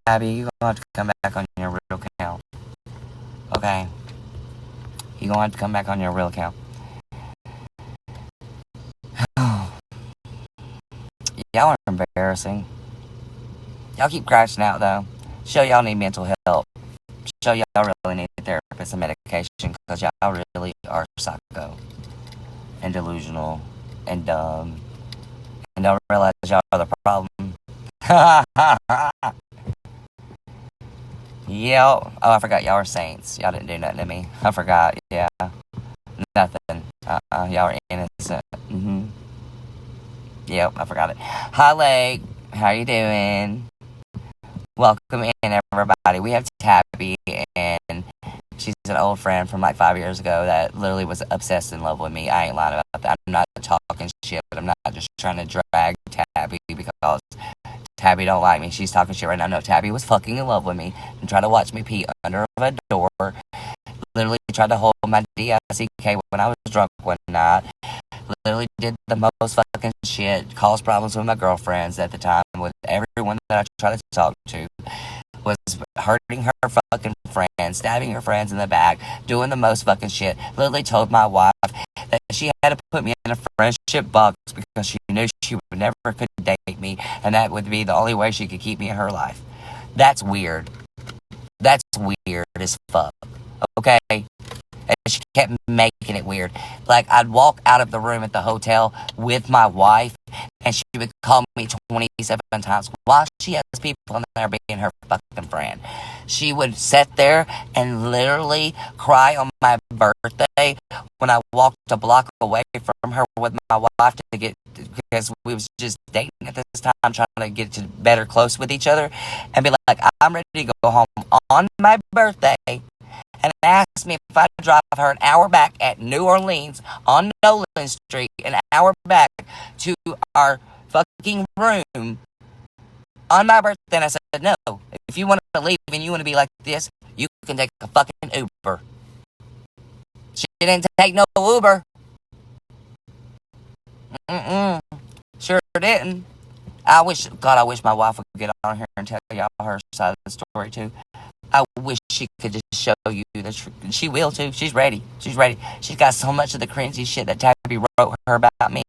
Speaker 2: Tabby, you're gonna have to come back on your real account. Okay? You're gonna have to come back on your real account. Y'all are embarrassing. Y'all keep crashing out, though. Show y'all need mental help. Show y'all really need a therapist and medication, because y'all really are psycho and delusional and dumb and don't realize y'all are the problem. Yeah. Oh, I forgot y'all are saints. Y'all didn't do nothing to me. I forgot. Yeah. Nothing. Y'all are innocent. Yep, I forgot it. Hi, Lake. How you doing? Welcome in, everybody. We have Tabby, and she's an old friend from like 5 years ago that literally was obsessed in love with me. I ain't lying about that. I'm not talking shit, but I'm not just trying to drag Tabby because Tabby don't like me. She's talking shit right now. No, Tabby was fucking in love with me and tried to watch me pee under a door. Literally tried to hold my DICK when I was drunk one night. Literally did the most fucking shit, caused problems with my girlfriends at the time, with everyone that I tried to talk to, was hurting her fucking friends, stabbing her friends in the back, doing the most fucking shit. Literally told my wife that she had to put me in a friendship box because she knew she would never could date me, and that would be the only way she could keep me in her life. That's weird. That's weird as fuck. Okay? And she kept making it weird. Like, I'd walk out of the room at the hotel with my wife, and she would call me 27 times while she has people in there being her fucking friend. She would sit there and literally cry on my birthday when I walked a block away from her with my wife because we was just dating at this time, trying to get to better close with each other, and be like, I'm ready to go home on my birthday. And asked me if I'd drive her an hour back at New Orleans on Nolan Street, an hour back to our fucking room on my birthday. And I said, no, if you want to leave and you want to be like this, you can take a fucking Uber. She didn't take no Uber. Sure didn't. I wish my wife would get on here and tell y'all her side of the story too. I wish she could just show you the truth. She will too. She's ready. She's got so much of the cringy shit that Tabby wrote her about me,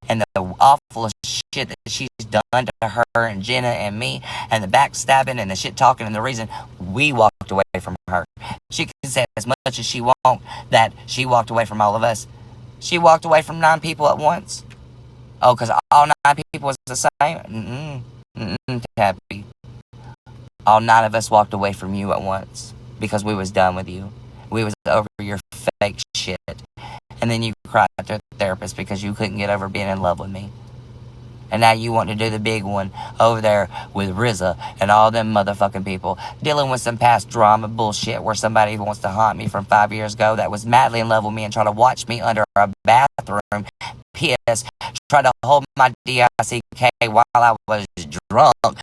Speaker 2: and the awful shit that she's done to her and Jenna and me, and the backstabbing and the shit talking, and the reason we walked away from her. She can say as much as she wants that she walked away from all of us. She walked away from 9 people at once. Oh, because all 9 people was the same? Tabby. All 9 of us walked away from you at once because we was done with you. We was over your fake shit. And then you cried to a therapist because you couldn't get over being in love with me. And now you want to do the big one over there with RZA and all them motherfucking people. Dealing with some past drama bullshit where somebody wants to haunt me from 5 years ago that was madly in love with me and try to watch me under a bathroom piss, try to hold my DICK while I was drunk,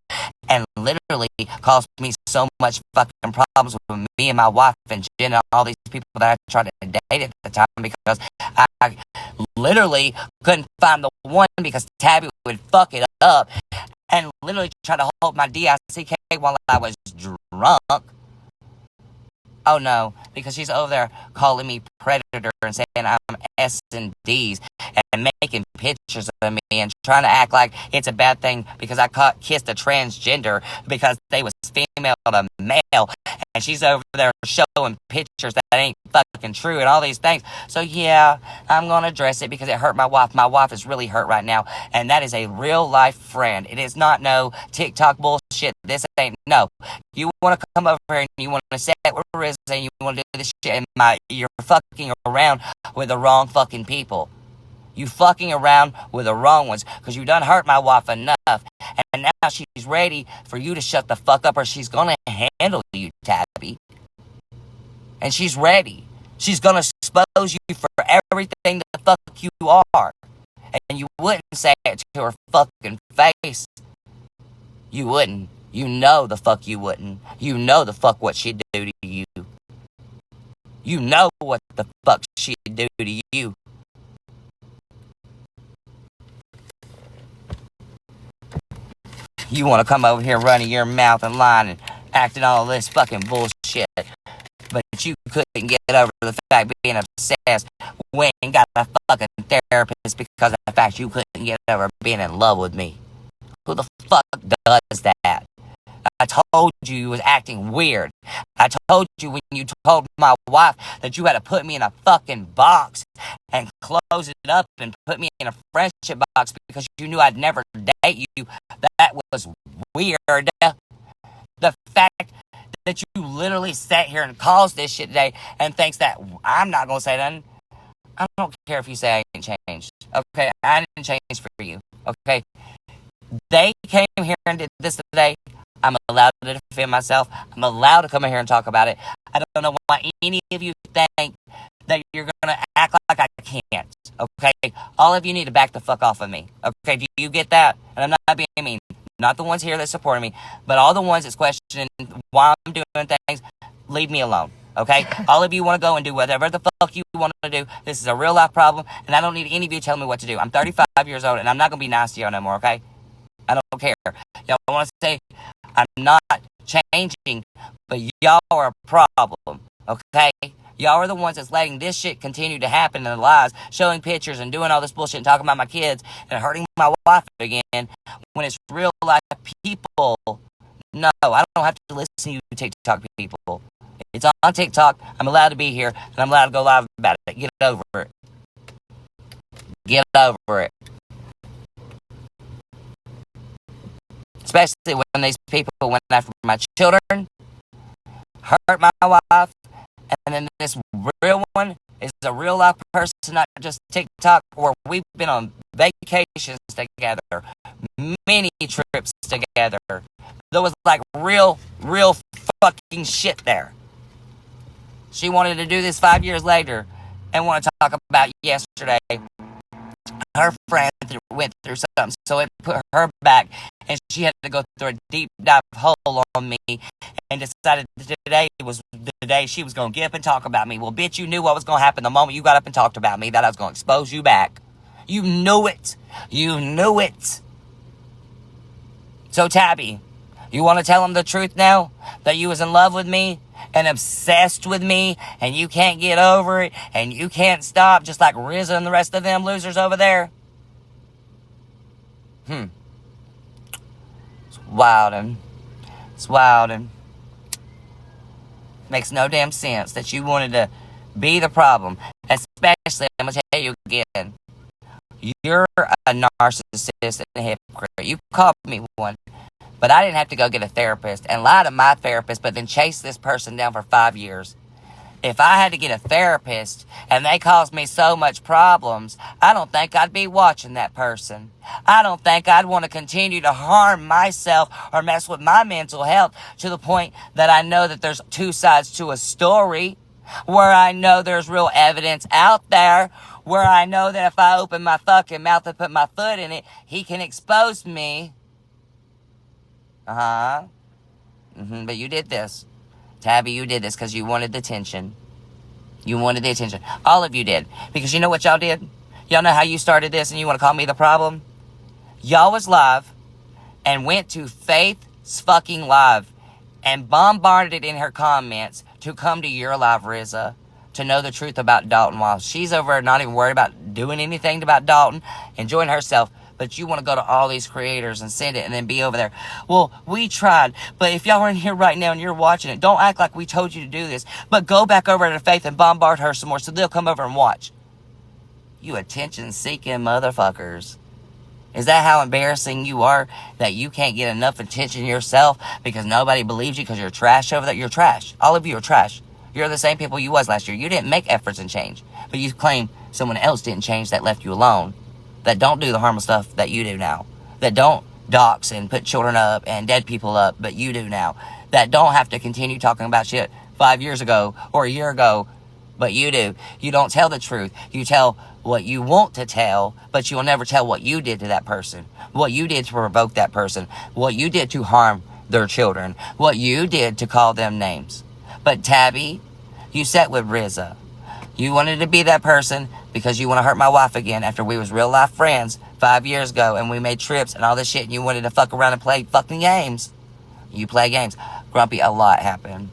Speaker 2: and literally caused me so much fucking problems with me and my wife and Jen and all these people that I tried to date at the time because I literally couldn't find the one because Tabby would fuck it up and literally try to hold my DICK while I was drunk. Oh no, because she's over there calling me predator and saying I'm S and D's and making pictures of me and trying to act like it's a bad thing because I kissed a transgender because they was female to male, and she's over there showing pictures that ain't fucking true and all these things. So yeah, I'm gonna address it because it hurt my wife. My wife is really hurt right now, and that is a real life friend. It is not no TikTok bullshit. This ain't no. You want to come over here and you want to set with Riz and you want to do this shit, and you're fucking around with the wrong fucking people. You fucking around with the wrong ones because you done hurt my wife enough, and now she's ready for you to shut the fuck up or she's gonna handle you, Tabby. And she's ready. She's gonna expose you for everything the fuck you are, and you wouldn't say it to her fucking face. You wouldn't. You know the fuck you wouldn't. You know the fuck what she'd do to you. You know what the fuck she'd do to you. You want to come over here running your mouth and lying and acting all this fucking bullshit. But you couldn't get over the fact of being obsessed. Went and got a fucking therapist because of the fact you couldn't get over being in love with me. Who the fuck does that? I told you you was acting weird. I told you when you told my wife that you had to put me in a fucking box and close it up and put me in a friendship box because you knew I'd never date you. That was weird. The fact that you literally sat here and caused this shit today and thinks that I'm not going to say nothing. I don't care if you say I ain't changed. Okay, I didn't change for you. Okay, they came here and did this today. I'm allowed to defend myself. I'm allowed to come in here and talk about it. I don't know why any of you think that you're going to act like I can't. Okay? All of you need to back the fuck off of me. Okay? Do you get that? And I'm not being mean. Not the ones here that supporting me, but all the ones that's questioning why I'm doing things, leave me alone. Okay? All of you want to go and do whatever the fuck you want to do. This is a real life problem, and I don't need any of you telling me what to do. I'm 35 years old, and I'm not going to be nice to y'all no more, okay? I don't care. Y'all want to say I'm not changing, but y'all are a problem, okay? Y'all are the ones that's letting this shit continue to happen in the lives, showing pictures and doing all this bullshit and talking about my kids and hurting my wife again when it's real life people. No, I don't have to listen to you TikTok people. It's on TikTok. I'm allowed to be here, and I'm allowed to go live about it. Get over it. Get over it. Especially when these people went after my children, hurt my wife, and then this real one is a real life person, not just TikTok, where we've been on vacations together, many trips together. There was like real fucking shit there. She wanted to do this 5 years later and want to talk about yesterday. Her friend went through something, so it put her back, and she had to go through a deep dive hole on me, and decided that today was the day she was going to get up and talk about me. Well, bitch, you knew what was going to happen the moment you got up and talked about me, that I was going to expose you back. You knew it. You knew it. So, Tabby, you want to tell him the truth now? That you was in love with me and obsessed with me, and you can't get over it, and you can't stop, just like RZA and the rest of them losers over there? It's wildin'. It's wildin'. Makes no damn sense that you wanted to be the problem. Especially, I'm gonna tell you again, you're a narcissist and a hypocrite. You called me one. But I didn't have to go get a therapist and lie to my therapist, but then chase this person down for 5 years. If I had to get a therapist and they caused me so much problems, I don't think I'd be watching that person. I don't think I'd want to continue to harm myself or mess with my mental health to the point that I know that there's two sides to a story, where I know there's real evidence out there, where I know that if I open my fucking mouth and put my foot in it, he can expose me. But you did this. Tabby, you did this because you wanted the attention. You wanted the attention. All of you did. Because you know what y'all did? Y'all know how you started this and you want to call me the problem? Y'all was live and went to Faith's fucking live and bombarded it in her comments to come to your live, Rizza, to know the truth about Dalton while she's over not even worried about doing anything about Dalton, enjoying herself. But you want to go to all these creators and send it and then be over there. Well, we tried. But if y'all are in here right now and you're watching it, don't act like we told you to do this. But go back over to Faith and bombard her some more so they'll come over and watch. You attention-seeking motherfuckers. Is that how embarrassing you are? That you can't get enough attention yourself because nobody believes you because you're trash over there? You're trash. All of you are trash. You're the same people you was last year. You didn't make efforts and change. But you claim someone else didn't change that left you alone. That don't do the harmful stuff that you do now. That don't dox and put children up and dead people up, but you do now. That don't have to continue talking about shit 5 years ago or a year ago, but you do. You don't tell the truth. You tell what you want to tell, but you will never tell what you did to that person. What you did to provoke that person. What you did to harm their children. What you did to call them names. But Tabby, you sat with Rizza. You wanted to be that person because you want to hurt my wife again after we was real life friends 5 years ago and we made trips and all this shit and you wanted to fuck around and play fucking games. You play games. Grumpy, a lot happened.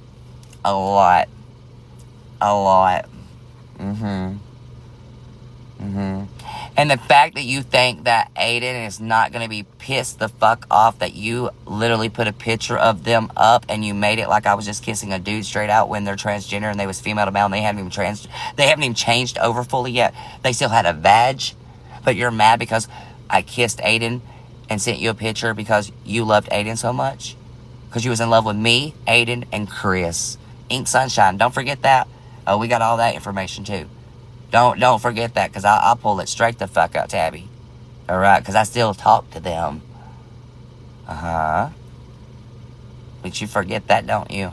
Speaker 2: A lot. And the fact that you think that Aiden is not going to be pissed the fuck off that you literally put a picture of them up and you made it like I was just kissing a dude straight out when they're transgender and they was female to male and they haven't even changed over fully yet. They still had a vag, but you're mad because I kissed Aiden and sent you a picture because you loved Aiden so much? Because you was in love with me, Aiden, and Chris. Ink Sunshine. Don't forget that. Oh, we got all that information too. Don't forget that, because I'll pull it straight the fuck out, Tabby. Alright, because I still talk to them. But you forget that, don't you?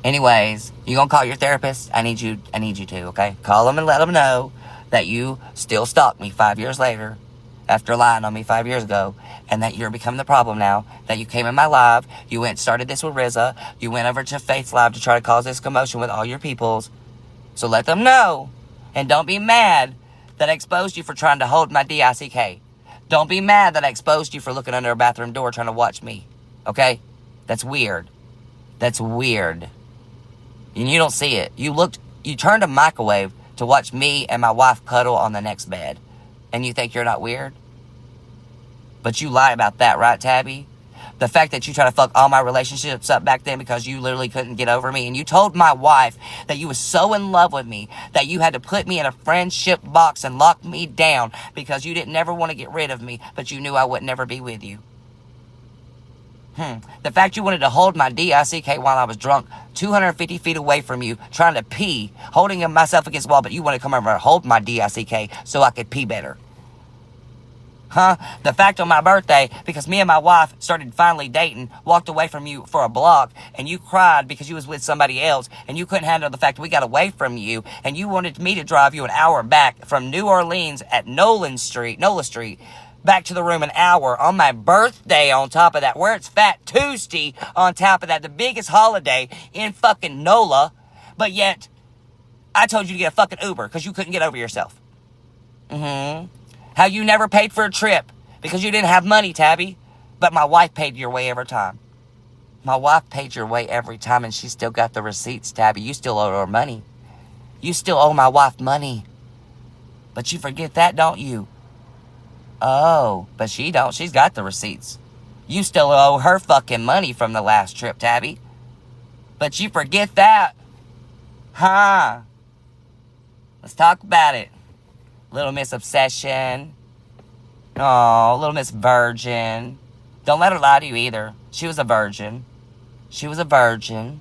Speaker 2: Anyways, you gonna call your therapist? I need you to, okay? Call them and let them know that you still stalk me 5 years later, after lying on me 5 years ago, and that you're becoming the problem now, that you came in my live, you went and started this with Rizza, you went over to Faith's live to try to cause this commotion with all your peoples. So let them know. And don't be mad that I exposed you for trying to hold my DICK. Don't be mad that I exposed you for looking under a bathroom door trying to watch me. Okay? That's weird. That's weird. And you don't see it. You turned a microwave to watch me and my wife cuddle on the next bed. And you think you're not weird? But you lie about that, right, Tabby? The fact that you try to fuck all my relationships up back then because you literally couldn't get over me. And you told my wife that you was so in love with me that you had to put me in a friendship box and lock me down because you didn't never want to get rid of me, but you knew I would never be with you. The fact you wanted to hold my DICK while I was drunk 250 feet away from you, trying to pee, holding myself against the wall, but you wanted to come over and hold my DICK so I could pee better. The fact on my birthday, because me and my wife started finally dating, walked away from you for a block, and you cried because you was with somebody else, and you couldn't handle the fact we got away from you, and you wanted me to drive you an hour back from New Orleans at Nola Street, back to the room an hour on my birthday on top of that, where it's Fat Tuesday on top of that, the biggest holiday in fucking NOLA, but yet I told you to get a fucking Uber because you couldn't get over yourself. How you never paid for a trip because you didn't have money, Tabby, but my wife paid your way every time. My wife paid your way every time and she still got the receipts, Tabby. You still owe her money. You still owe my wife money. But you forget that, don't you? Oh, but she don't. She's got the receipts. You still owe her fucking money from the last trip, Tabby. But you forget that. Let's talk about it. Little Miss Obsession. Oh, Little Miss Virgin. Don't let her lie to you either. She was a virgin. She was a virgin.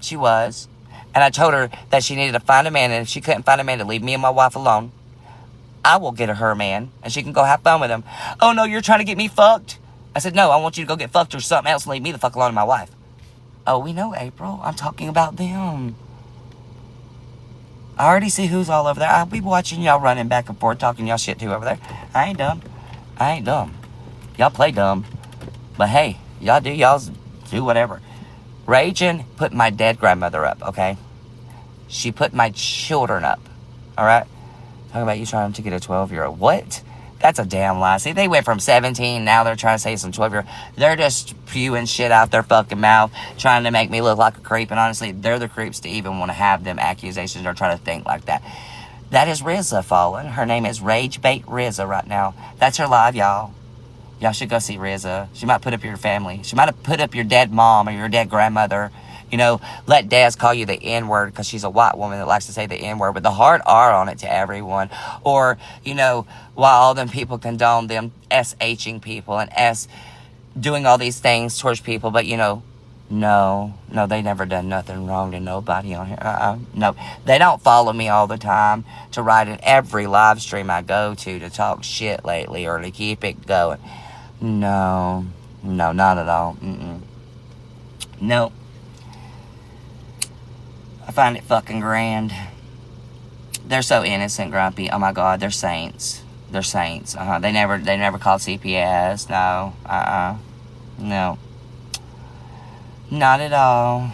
Speaker 2: She was. And I told her that she needed to find a man, and if she couldn't find a man to leave me and my wife alone, I will get her a man, and she can go have fun with him. Oh, no, you're trying to get me fucked? I said, no, I want you to go get fucked or something else and leave me the fuck alone and my wife. Oh, we know, April. I'm talking about them. I already see who's all over there. I'll be watching y'all running back and forth, talking y'all shit too over there. I ain't dumb. I ain't dumb. Y'all play dumb. But hey, y'all do whatever. Raging put my dead grandmother up, okay? She put my children up, all right? Talking about you trying to get a 12-year-old. What? That's a damn lie. See, they went from 17, now they're trying to say some 12-year-old. They're just spewing shit out their fucking mouth, trying to make me look like a creep. And honestly, they're the creeps to even want to have them accusations or try to think like that. That is Rizza fallen. Her name is Rage Bait Rizza right now. That's her live, y'all. Y'all should go see Rizza. She might put up your family. She might have put up your dead mom or your dead grandmother. You know, let Daz call you the N-word because she's a white woman that likes to say the N-word with the hard R on it to everyone. Or, you know, while all them people condone them S-H-ing people and S doing all these things towards people, but, you know, no, they never done nothing wrong to nobody on here. No, they don't follow me all the time to write in every live stream I go to talk shit lately or to keep it going. No, not at all. No. I find it fucking grand. They're so innocent, Grumpy. Oh my God, they're saints. They're saints. They never called CPS. No. No. Not at all.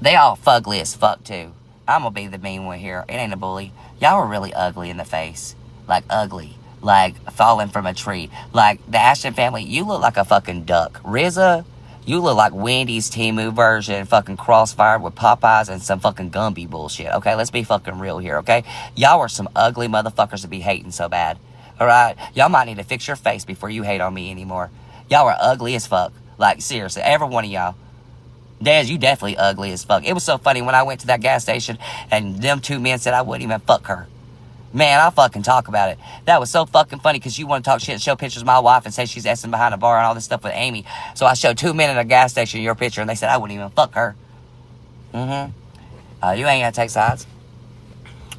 Speaker 2: They all fugly as fuck too. I'm gonna be the mean one here. It ain't a bully. Y'all were really ugly in the face. Like ugly. Like falling from a tree. Like the Ashton family, you look like a fucking duck. Rizza, you look like Wendy's Temu version, fucking crossfired with Popeyes and some fucking Gumby bullshit. Okay, let's be fucking real here, okay? Y'all were some ugly motherfuckers to be hating so bad. Alright? Y'all might need to fix your face before you hate on me anymore. Y'all were ugly as fuck. Like, seriously, every one of y'all. Daz, you definitely ugly as fuck. It was so funny when I went to that gas station and them two men said I wouldn't even fuck her. Man, I'll fucking talk about it. That was so fucking funny because you want to talk shit and show pictures of my wife and say she's essing behind a bar and all this stuff with Amy. So I showed 2 men at a gas station your picture and they said I wouldn't even fuck her. You ain't gotta take sides.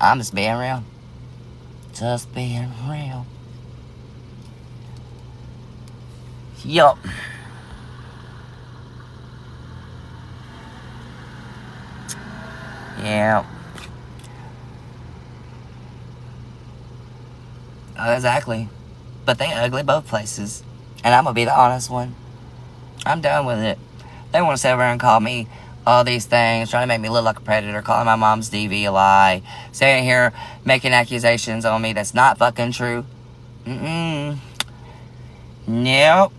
Speaker 2: I'm just being real. Just being real. Yup. Yeah. Oh, exactly. But they ugly both places. And I'm gonna be the honest one. I'm done with it. They want to sit over and call me all these things, trying to make me look like a predator, calling my mom's DV a lie, sitting here making accusations on me that's not fucking true. Nope.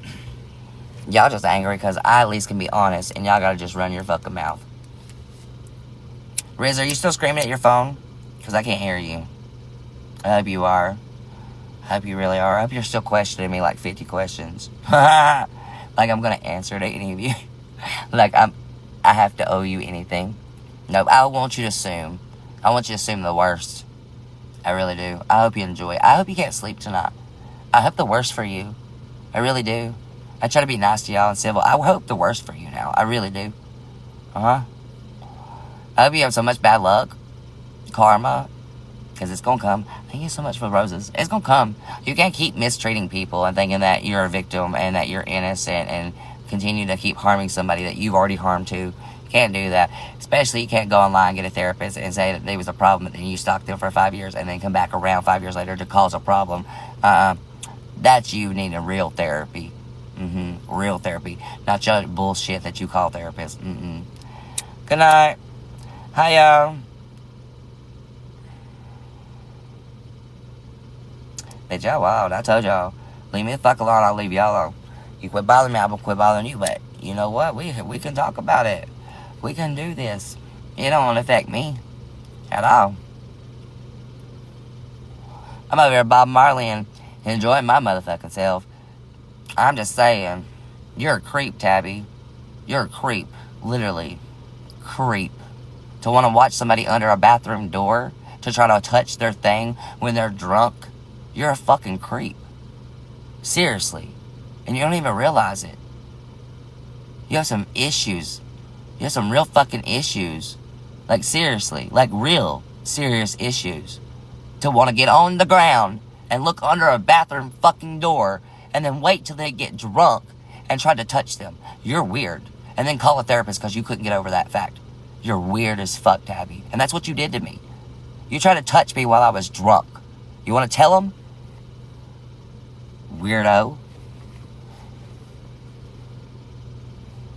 Speaker 2: Y'all just angry because I at least can be honest, and y'all gotta just run your fucking mouth. Riz, are you still screaming at your phone? Because I can't hear you. I hope you are. I hope you really are. I hope you're still questioning me like 50 questions. Like I'm gonna answer to any of you. Like I have to owe you anything. Nope, I want you to assume. I want you to assume the worst. I really do. I hope you enjoy it. I hope you can't sleep tonight. I hope the worst for you. I really do. I try to be nice to y'all and civil. I hope the worst for you now. I really do. I hope you have so much bad luck. Karma. Because it's gonna come. Thank you so much for roses. It's gonna come. You can't keep mistreating people and thinking that you're a victim and that you're innocent and continue to keep harming somebody that you've already harmed to. You can't do that. Especially you can't go online and get a therapist and say that there was a problem and then you stalked them for 5 years and then come back around 5 years later to cause a problem. That's you needing real therapy. Real therapy. Not your bullshit that you call therapist. Good night. Hi, y'all. Bitch, y'all wild. I told y'all. Leave me the fuck alone. I'll leave y'all alone. You quit bothering me, I will quit bothering you. But you know what? We can talk about it. We can do this. It don't affect me at all. I'm over here Bob Marley and enjoying my motherfucking self. I'm just saying, you're a creep, Tabby. You're a creep. Literally. Creep. To want to watch somebody under a bathroom door to try to touch their thing when they're drunk. You're a fucking creep. Seriously. And you don't even realize it. You have some issues. You have some real fucking issues. Like, seriously. Like, real serious issues. To want to get on the ground and look under a bathroom fucking door and then wait till they get drunk and try to touch them. You're weird. And then call a therapist because you couldn't get over that fact. You're weird as fuck, Tabby. And that's what you did to me. You tried to touch me while I was drunk. You want to tell him? Weirdo.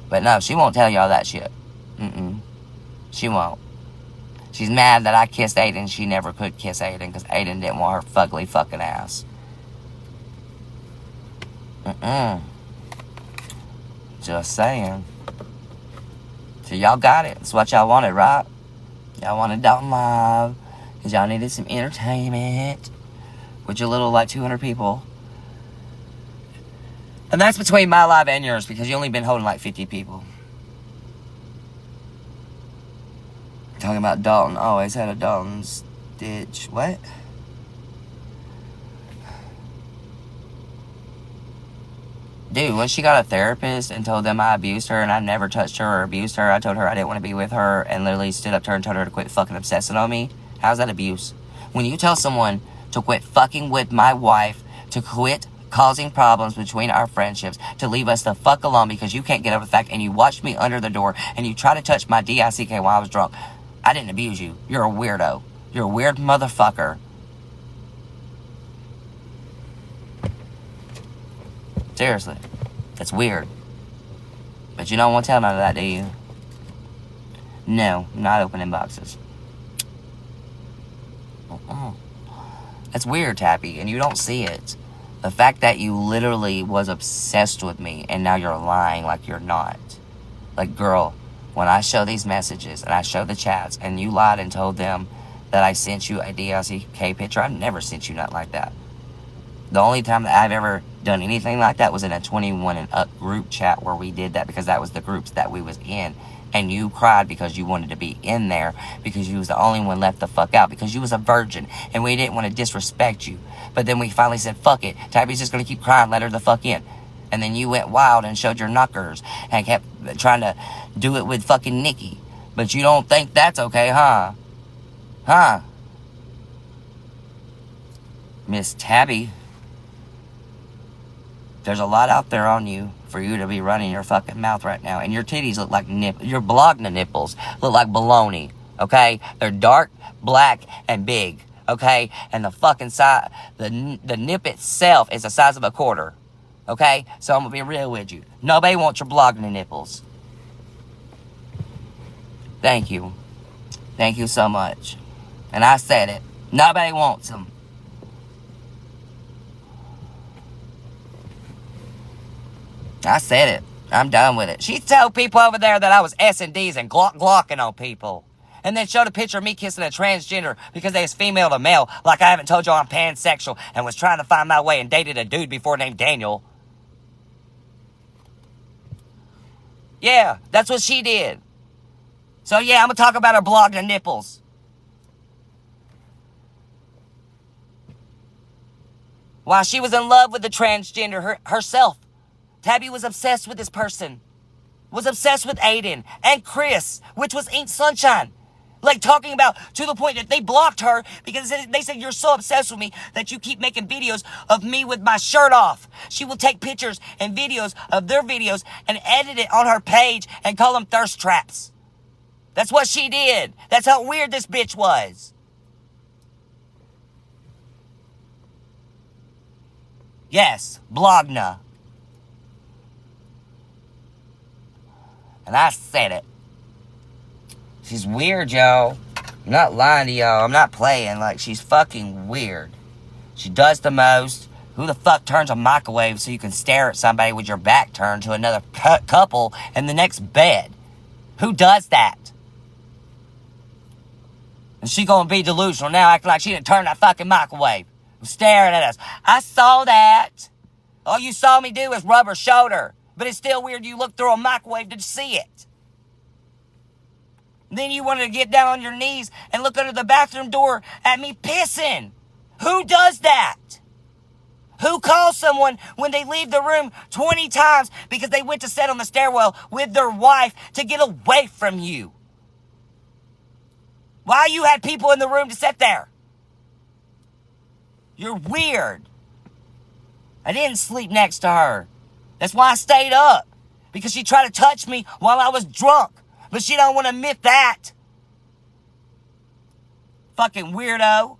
Speaker 2: But no, she won't tell y'all that shit. She won't. She's mad that I kissed Aiden. She never could kiss Aiden because Aiden didn't want her fugly fucking ass. Just saying. So y'all got it. That's what y'all wanted, right? Y'all wanted Dalton Live. Because y'all needed some entertainment. With your little, like, 200 people. And that's between my live and yours. Because you only been holding, like, 50 people. Talking about Dalton. Always had a Dalton stitch. What? Dude, when she got a therapist and told them I abused her and I never touched her or abused her, I told her I didn't want to be with her and literally stood up to her and told her to quit fucking obsessing on me. How's that abuse? When you tell someone to quit fucking with my wife, to quit causing problems between our friendships, to leave us the fuck alone because you can't get over the fact and you watched me under the door and you try to touch my DICK while I was drunk. I didn't abuse you. You're a weirdo. You're a weird motherfucker. Seriously. That's weird. But you don't want to tell none of that, do you? No, not opening boxes. That's weird, Tappy, and you don't see it. The fact that you literally was obsessed with me and now you're lying like you're not. Like, girl, when I show these messages and I show the chats and you lied and told them that I sent you a DICK picture, I've never sent you nothing like that. The only time that I've ever done anything like that was in a 21 and up group chat where we did that because that was the groups that we was in. And you cried because you wanted to be in there because you was the only one left the fuck out because you was a virgin and we didn't want to disrespect you. But then we finally said, fuck it. Tabby's just going to keep crying, let her the fuck in. And then you went wild and showed your knuckers and kept trying to do it with fucking Nikki. But you don't think that's okay, huh? Huh? Miss Tabby. There's a lot out there on you for you to be running your fucking mouth right now. And your titties look like your Bologna nipples look like baloney, okay? They're dark, black, and big, okay? And the fucking size, the nip itself is the size of a quarter, okay? So I'm gonna be real with you. Nobody wants your Bologna nipples. Thank you. Thank you so much. And I said it. Nobody wants them. I said it. I'm done with it. She told people over there that I was S&Ds and glocking on people. And then showed a picture of me kissing a transgender because they was female to male. Like I haven't told you I'm pansexual and was trying to find my way and dated a dude before named Daniel. Yeah, that's what she did. So yeah, I'm going to talk about her blog and nipples. While she was in love with the transgender herself. Tabby was obsessed with this person. Was obsessed with Aiden and Chris, which was Ain't Sunshine. Like talking about to the point that they blocked her because they said you're so obsessed with me that you keep making videos of me with my shirt off. She will take pictures and videos of their videos and edit it on her page and call them thirst traps. That's what she did. That's how weird this bitch was. Yes, Blogna. And I said it. She's weird, y'all. I'm not lying to y'all. I'm not playing. Like, she's fucking weird. She does the most. Who the fuck turns a microwave so you can stare at somebody with your back turned to another couple in the next bed? Who does that? And she gonna be delusional now, acting like she didn't turn that fucking microwave. Staring at us. I saw that. All you saw me do is rub her shoulder. But it's still weird you look through a microwave to see it. Then you wanted to get down on your knees and look under the bathroom door at me pissing. Who does that? Who calls someone when they leave the room 20 times because they went to sit on the stairwell with their wife to get away from you? Why you had people in the room to sit there? You're weird. I didn't sleep next to her. That's why I stayed up. Because she tried to touch me while I was drunk. But she don't want to admit that. Fucking weirdo.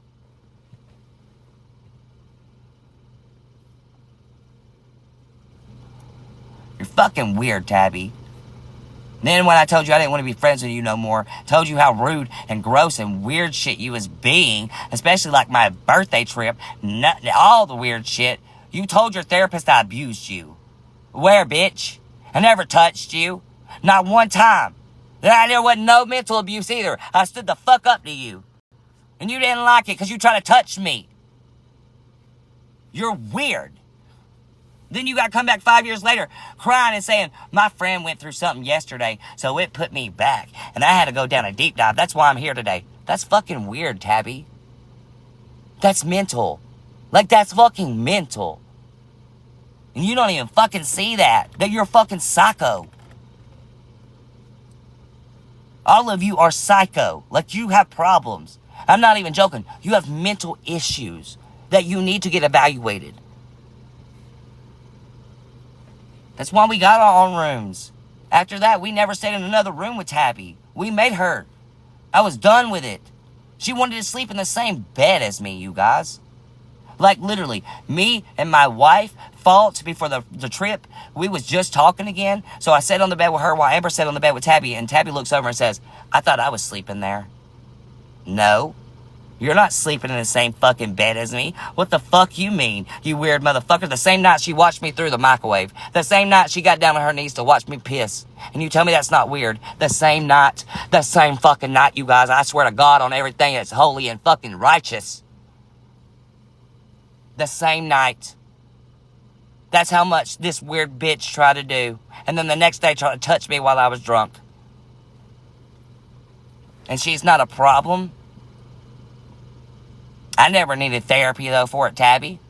Speaker 2: You're fucking weird, Tabby. Then when I told you I didn't want to be friends with you no more, told you how rude and gross and weird shit you was being, especially like my birthday trip, all the weird shit, you told your therapist I abused you. Where, bitch? I never touched you. Not one time. There wasn't no mental abuse either. I stood the fuck up to you. And you didn't like it because you tried to touch me. You're weird. Then you got to come back 5 years later crying and saying, my friend went through something yesterday, so it put me back. And I had to go down a deep dive. That's why I'm here today. That's fucking weird, Tabby. That's mental. Like, that's fucking mental. And you don't even fucking see that you're fucking psycho. All of you are psycho. Like, you have problems. I'm not even joking. You have mental issues that you need to get evaluated. That's why we got our own rooms. After that, we never stayed in another room with Tabby. We made her. I was done with it. She wanted to sleep in the same bed as me, you guys. Like, literally, me and my wife fought before the trip. We was just talking again. So I sat on the bed with her while Amber sat on the bed with Tabby. And Tabby looks over and says, I thought I was sleeping there. No. You're not sleeping in the same fucking bed as me. What the fuck you mean, you weird motherfucker? The same night she watched me through the microwave. The same night she got down on her knees to watch me piss. And you tell me that's not weird. The same night. The same fucking night, you guys. I swear to God on everything that's holy and fucking righteous. The same night. That's how much this weird bitch tried to do. And then the next day tried to touch me while I was drunk. And she's not a problem. I never needed therapy, though, for it, Tabby.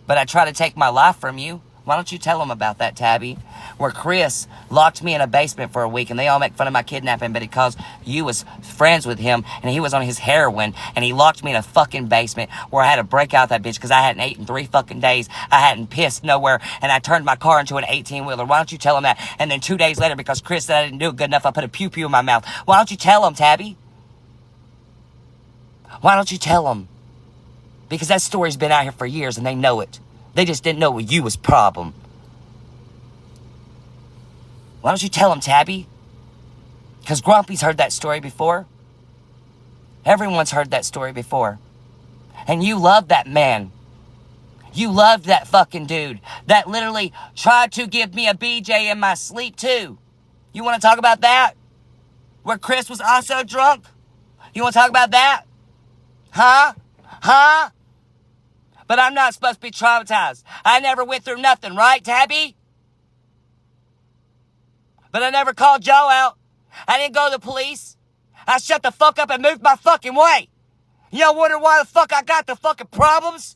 Speaker 2: But I tried to take my life from you. Why don't you tell them about that, Tabby? Where Chris locked me in a basement for a week, and they all make fun of my kidnapping, but because you was friends with him, and he was on his heroin, and he locked me in a fucking basement where I had to break out that bitch because I hadn't eaten 3 fucking days. I hadn't pissed nowhere, and I turned my car into an 18-wheeler. Why don't you tell him that? And then 2 days later, because Chris said I didn't do it good enough, I put a pew-pew in my mouth. Why don't you tell him, Tabby? Why don't you tell him? Because that story's been out here for years and they know it. They just didn't know you was problem. Why don't you tell them, Tabby? Because Grumpy's heard that story before. Everyone's heard that story before. And you love that man. You loved that fucking dude that literally tried to give me a BJ in my sleep too. You want to talk about that? Where Chris was also drunk? You want to talk about that? Huh? Huh? But I'm not supposed to be traumatized. I never went through nothing, right, Tabby? But I never called Joe out. I didn't go to the police. I shut the fuck up and moved my fucking way. Y'all wonder why the fuck I got the fucking problems?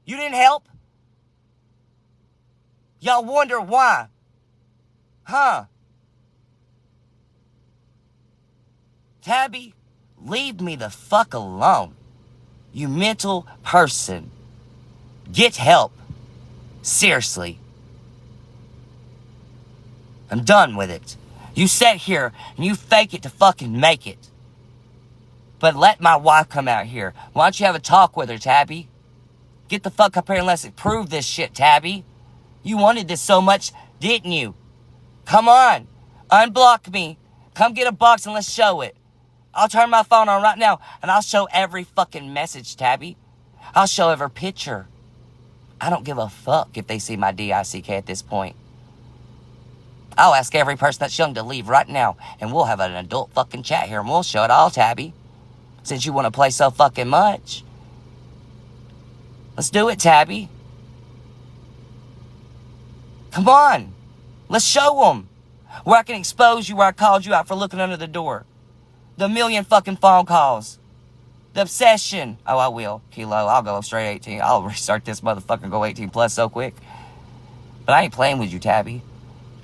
Speaker 2: You didn't help? Y'all wonder why? Huh? Tabby, leave me the fuck alone. You mental person. Get help. Seriously. I'm done with it. You sit here and you fake it to fucking make it. But let my wife come out here. Why don't you have a talk with her, Tabby? Get the fuck up here and let's prove this shit, Tabby. You wanted this so much, didn't you? Come on. Unblock me. Come get a box and let's show it. I'll turn my phone on right now, and I'll show every fucking message, Tabby. I'll show every picture. I don't give a fuck if they see my DICK at this point. I'll ask every person that's young to leave right now, and we'll have an adult fucking chat here, and we'll show it all, Tabby. Since you want to play so fucking much. Let's do it, Tabby. Come on. Let's show them. Where I can expose you where I called you out for looking under the door. The million fucking phone calls. The obsession. Oh, I will. Kilo, I'll go straight 18. I'll restart this motherfucker and go 18 plus so quick. But I ain't playing with you, Tabby.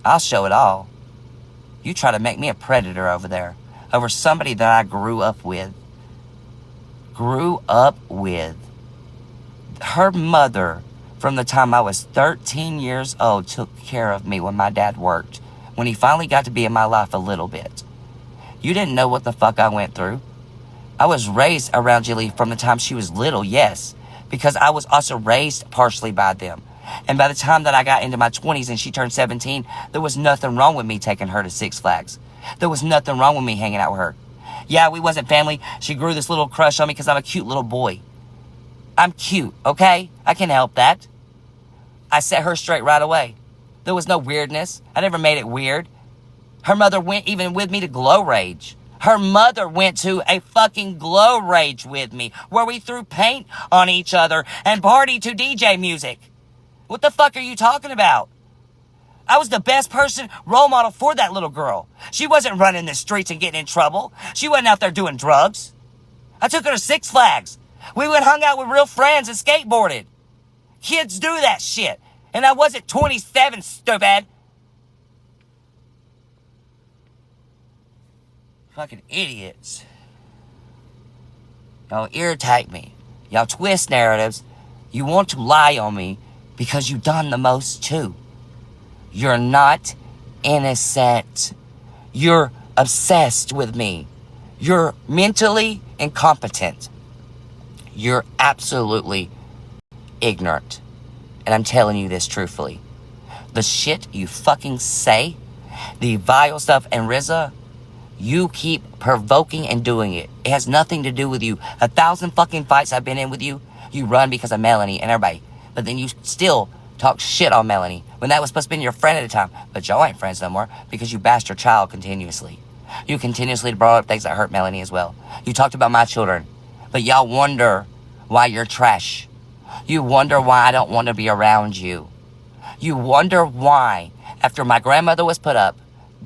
Speaker 2: I'll show it all. You try to make me a predator over there. Over somebody that I grew up with. Her mother, from the time I was 13 years old, took care of me when my dad worked. When he finally got to be in my life a little bit. You didn't know what the fuck I went through. I was raised around Jilly from the time she was little, yes. Because I was also raised partially by them. And by the time that I got into my 20s and she turned 17, there was nothing wrong with me taking her to Six Flags. There was nothing wrong with me hanging out with her. Yeah, we wasn't family. She grew this little crush on me because I'm a cute little boy. I'm cute, okay? I can help that. I set her straight right away. There was no weirdness. I never made it weird. Her mother went even with me to Glow Rage. Her mother went to a fucking Glow Rage with me where we threw paint on each other and partied to DJ music. What the fuck are you talking about? I was the best role model for that little girl. She wasn't running the streets and getting in trouble. She wasn't out there doing drugs. I took her to Six Flags. We went hung out with real friends and skateboarded. Kids do that shit. And I wasn't 27, stupid. Fucking idiots. Y'all irritate me. Y'all twist narratives. You want to lie on me because you've done the most too. You're not innocent. You're obsessed with me. You're mentally incompetent. You're absolutely ignorant. And I'm telling you this truthfully. The shit you fucking say, the vile stuff, and Rizza, you keep provoking and doing it. It has nothing to do with you. 1,000 fucking fights I've been in with you, you run because of Melanie and everybody. But then you still talk shit on Melanie when that was supposed to be your friend at the time. But y'all ain't friends no more because you bashed your child continuously. You continuously brought up things that hurt Melanie as well. You talked about my children. But y'all wonder why you're trash. You wonder why I don't want to be around you. You wonder why, after my grandmother was put up,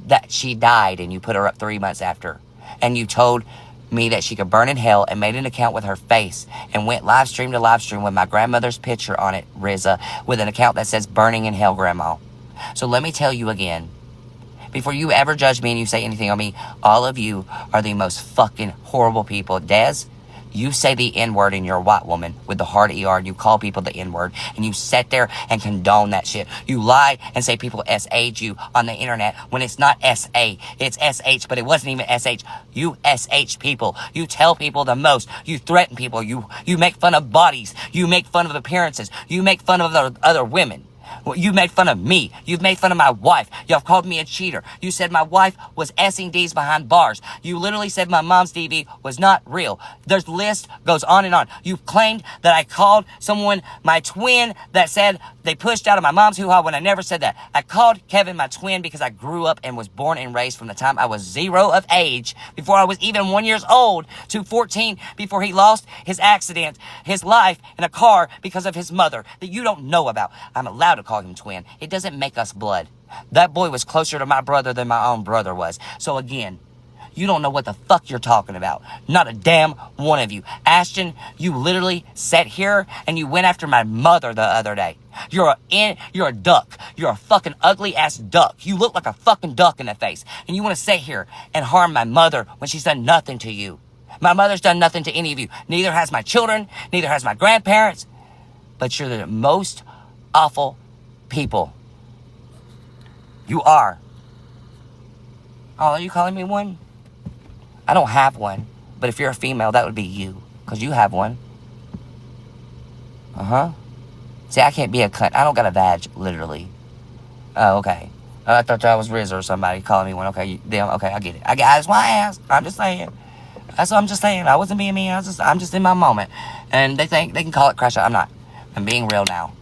Speaker 2: that she died and you put her up 3 months after. And you told me that she could burn in hell and made an account with her face and went live stream to live stream with my grandmother's picture on it, Rizza, with an account that says burning in hell, Grandma. So let me tell you again, before you ever judge me and you say anything on me, all of you are the most fucking horrible people. Des, you say the N-word and you're a white woman with the hard ER and you call people the N-word and you sit there and condone that shit. You lie and say people SA'd you on the internet when it's not SA, it's SH, but it wasn't even SH. You SH people. You tell people the most. You threaten people. You make fun of bodies. You make fun of appearances. You make fun of other women. You made fun of me. You've made fun of my wife. Y'all called me a cheater. You said my wife was S-ing D's behind bars. You literally said my mom's DV was not real. There's list goes on and on. You claimed that I called someone my twin that said they pushed out of my mom's hoo-ha when I never said that. I called Kevin my twin because I grew up and was born and raised from the time I was 0 of age, before I was even 1 year old, to 14 before he lost his accident, his life in a car because of his mother that you don't know about. I'm allowed to call him twin. It doesn't make us blood. That boy was closer to my brother than my own brother was. So again, you don't know what the fuck you're talking about. Not a damn one of you. Ashton, you literally sat here and you went after my mother the other day. You're a duck. You're a fucking ugly ass duck. You look like a fucking duck in the face. And you want to sit here and harm my mother when she's done nothing to you. My mother's done nothing to any of you. Neither has my children. Neither has my grandparents. But you're the most awful people. You are. Oh, are you calling me one? I don't have one. But if you're a female, that would be you. Because you have one. Uh-huh. See, I can't be a cunt. I don't got a vag, literally. Oh, okay. I thought that was Riz or somebody calling me one. Okay, damn, okay, I get it. That's why I asked. I'm just saying. That's what I'm just saying. I wasn't being mean. I'm just in my moment. And they think they can call it crash out. I'm not. I'm being real now.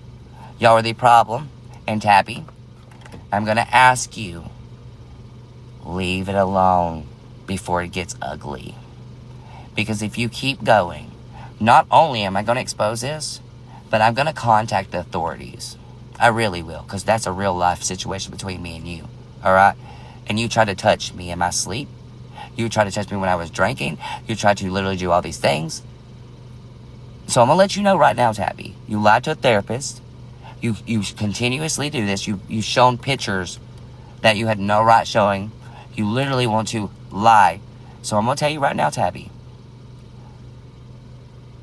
Speaker 2: Y'all are the problem. And Tabby, I'm going to ask you, leave it alone before it gets ugly. Because if you keep going, not only am I going to expose this, but I'm going to contact the authorities. I really will, because that's a real life situation between me and you. All right? And you try to touch me in my sleep. You try to touch me when I was drinking. You try to literally do all these things. So I'm going to let you know right now, Tabby. You lied to a therapist. You continuously do this. You've shown pictures that you had no right showing. You literally want to lie. So I'm going to tell you right now, Tabby.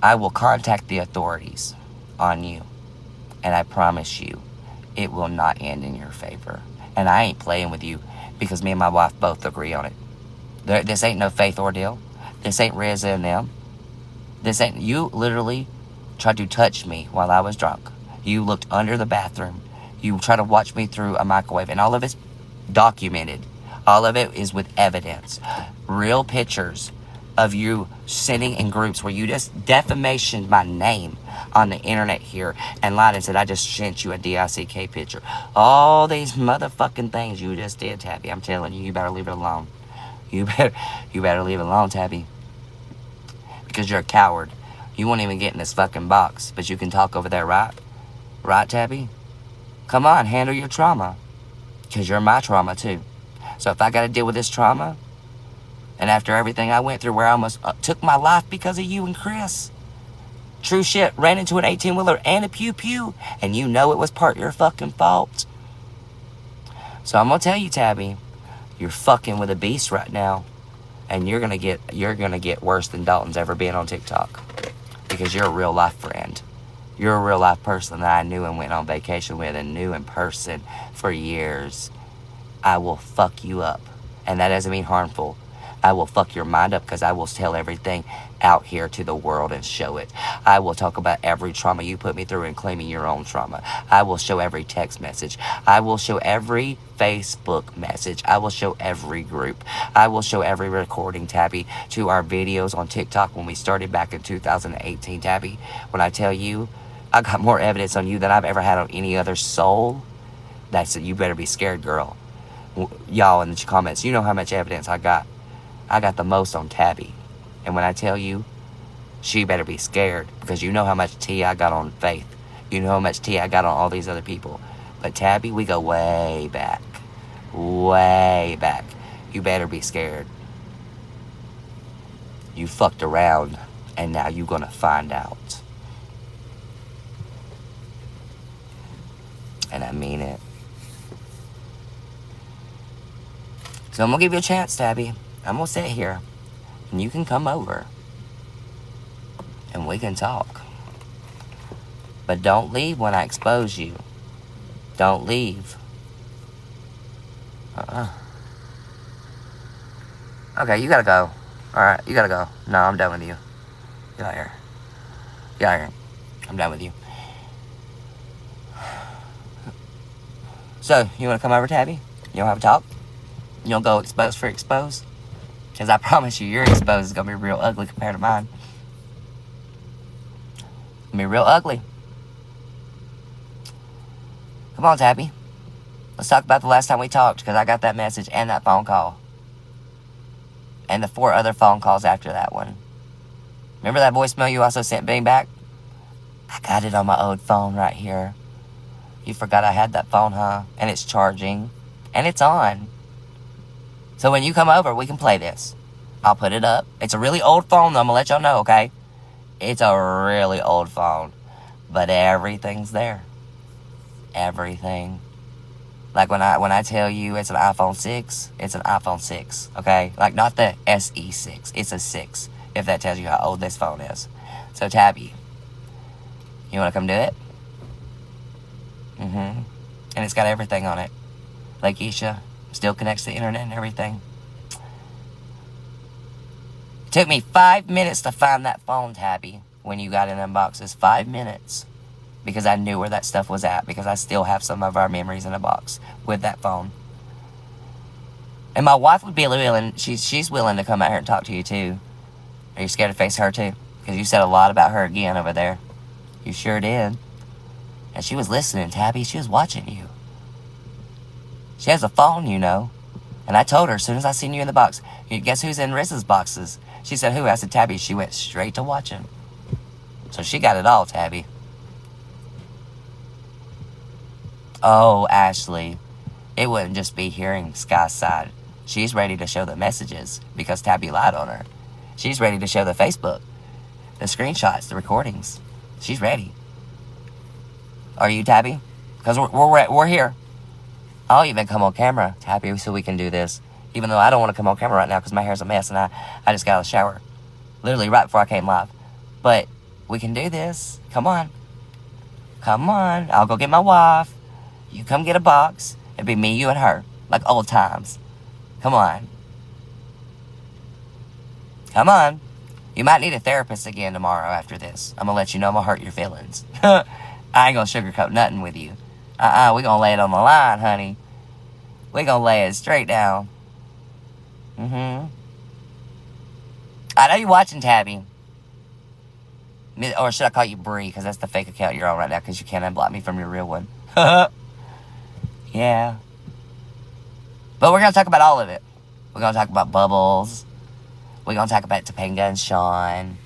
Speaker 2: I will contact the authorities on you. And I promise you, it will not end in your favor. And I ain't playing with you because me and my wife both agree on it. This ain't no faith ordeal. This ain't Reza and them. This ain't... You literally tried to touch me while I was drunk. You looked under the bathroom. You tried to watch me through a microwave. And all of it's documented. All of it is with evidence. Real pictures of you sitting in groups where you just defamationed my name on the internet here and lied and said I just sent you a DICK picture. All these motherfucking things you just did, Tabby. I'm telling you, you better leave it alone. You better leave it alone, Tabby. Because you're a coward. You won't even get in this fucking box, but you can talk over there, right? Right, Tabby? Come on, handle your trauma. Because you're my trauma, too. So if I got to deal with this trauma, and after everything I went through where I almost took my life because of you and Chris, true shit, ran into an 18-wheeler and a pew-pew, and you know it was part your fucking fault. So I'm going to tell you, Tabby, you're fucking with a beast right now, and you're gonna get worse than Dalton's ever been on TikTok. Because you're a real life friend. You're a real life person that I knew and went on vacation with and knew in person for years. I will fuck you up. And that doesn't mean harmful. I will fuck your mind up because I will tell everything out here to the world and show it. I will talk about every trauma you put me through and claiming your own trauma. I will show every text message. I will show every Facebook message. I will show every group. I will show every recording, Tabby, to our videos on TikTok when we started back in 2018, Tabby. When I tell you, I got more evidence on you than I've ever had on any other soul. That's it. You better be scared, girl. Y'all in the comments, you know how much evidence I got. I got the most on Tabby. And when I tell you, she better be scared. Because you know how much tea I got on Faith. You know how much tea I got on all these other people. But Tabby, we go way back. Way back. You better be scared. You fucked around. And now you gonna find out. And I mean it. So I'm gonna give you a chance, Tabby. I'm gonna sit here, and you can come over, and we can talk. But don't leave when I expose you. Don't leave. Okay, you gotta go. Alright, you gotta go. No, I'm done with you. Get out here. Get out here. I'm done with you. So, you wanna come over, Tabby? You wanna have a talk? You wanna go expose for expose? Because I promise you, your exposed is going to be real ugly compared to mine. It's going to be real ugly. Come on, Tabby. Let's talk about the last time we talked, because I got that message and that phone call. And the 4 other phone calls after that one. Remember that voicemail you also sent me back? I got it on my old phone right here. You forgot I had that phone, huh? And it's charging. And it's on. So when you come over, we can play this. I'll put it up. It's a really old phone, though. I'm going to let y'all know, okay? It's a really old phone. But everything's there. Everything. Like when I tell you it's an iPhone 6, it's an iPhone 6, okay? Like not the SE6. It's a 6, if that tells you how old this phone is. So, Tabby, you want to come do it? And it's got everything on it. Like Isha. Still connects to the internet and everything. It took me 5 minutes to find that phone, Tabby, when you got in them boxes. 5 minutes. Because I knew where that stuff was at. Because I still have some of our memories in a box with that phone. And my wife would be willing, she's willing to come out here and talk to you too. Are you scared to face her too? Because you said a lot about her again over there. You sure did. And she was listening, Tabby. She was watching you. She has a phone, you know. And I told her as soon as I seen you in the box, guess who's in Riz's boxes? She said, who? I said, Tabby. She went straight to watching. So she got it all, Tabby. Oh, Ashley. It wouldn't just be hearing Sky's side. She's ready to show the messages because Tabby lied on her. She's ready to show the Facebook. The screenshots, the recordings. She's ready. Are you, Tabby? Because we're here. I'll even come on camera, Tabby, so we can do this. Even though I don't want to come on camera right now because my hair's a mess and I just got out of the shower. Literally right before I came live. But we can do this. Come on. Come on. I'll go get my wife. You come get a box. It'd be me, you, and her. Like old times. Come on. Come on. You might need a therapist again tomorrow after this. I'm going to let you know I'm going to hurt your feelings. I ain't going to sugarcoat nothing with you. We're going to lay it on the line, honey. We're going to lay it straight down. I know you're watching, Tabby. Or should I call you Bree? Because that's the fake account you're on right now. Because you can't unblock me from your real one. Yeah. But we're going to talk about all of it. We're going to talk about Bubbles. We're going to talk about Topanga and Sean.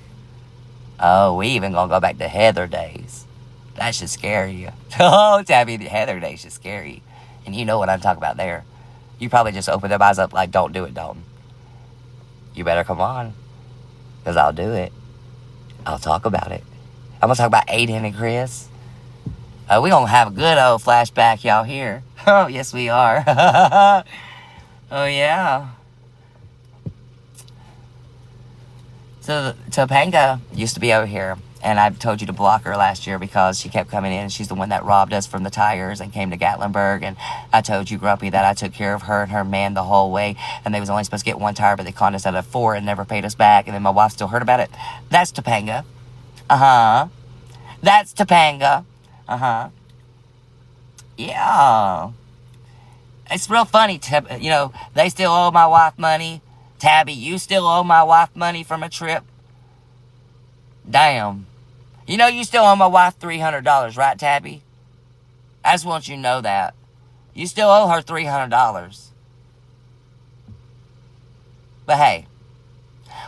Speaker 2: Oh, we even going to go back to Heather days. That should scare you. Oh, Tabby, the Heather days should scare you. And you know what I'm talking about there. You probably just open their eyes up like, don't do it, Dalton. You better come on. Because I'll do it. I'll talk about it. I'm going to talk about Aiden and Chris. We're going to have a good old flashback, y'all, here. Oh, yes, we are. Oh, yeah. So, Topanga used to be over here. And I told you to block her last year because she kept coming in. She's the one that robbed us from the tires and came to Gatlinburg. And I told you, Grumpy, that I took care of her and her man the whole way. And they was only supposed to get one tire, but they conned us out of 4 and never paid us back. And then my wife still heard about it. That's Topanga. That's Topanga. Yeah. It's real funny. You know, they still owe my wife money. Tabby, you still owe my wife money from a trip. Damn. You know you still owe my wife $300, right, Tabby? I just want you to know that. You still owe her $300. But hey,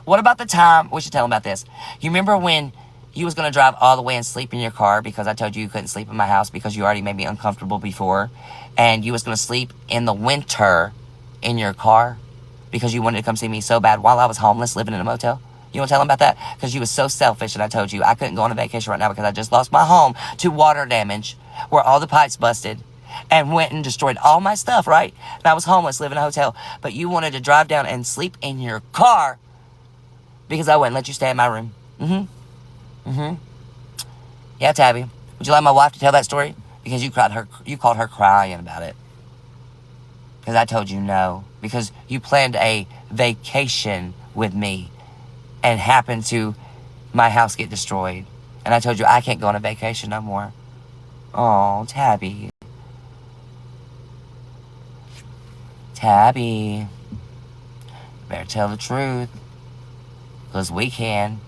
Speaker 2: what about the time, we should tell them about this. You remember when you was going to drive all the way and sleep in your car because I told you couldn't sleep in my house because you already made me uncomfortable before? And you was going to sleep in the winter in your car because you wanted to come see me so bad while I was homeless living in a motel? You want to tell them about that? Because you was so selfish, and I told you I couldn't go on a vacation right now because I just lost my home to water damage where all the pipes busted and went and destroyed all my stuff, right? And I was homeless, living in a hotel. But you wanted to drive down and sleep in your car because I wouldn't let you stay in my room. Yeah, Tabby. Would you like my wife to tell that story? Because you called her crying about it. Because I told you no. Because you planned a vacation with me. And happened to my house get destroyed. And I told you I can't go on a vacation no more. Oh, Tabby. Tabby. Better tell the truth. Because we can.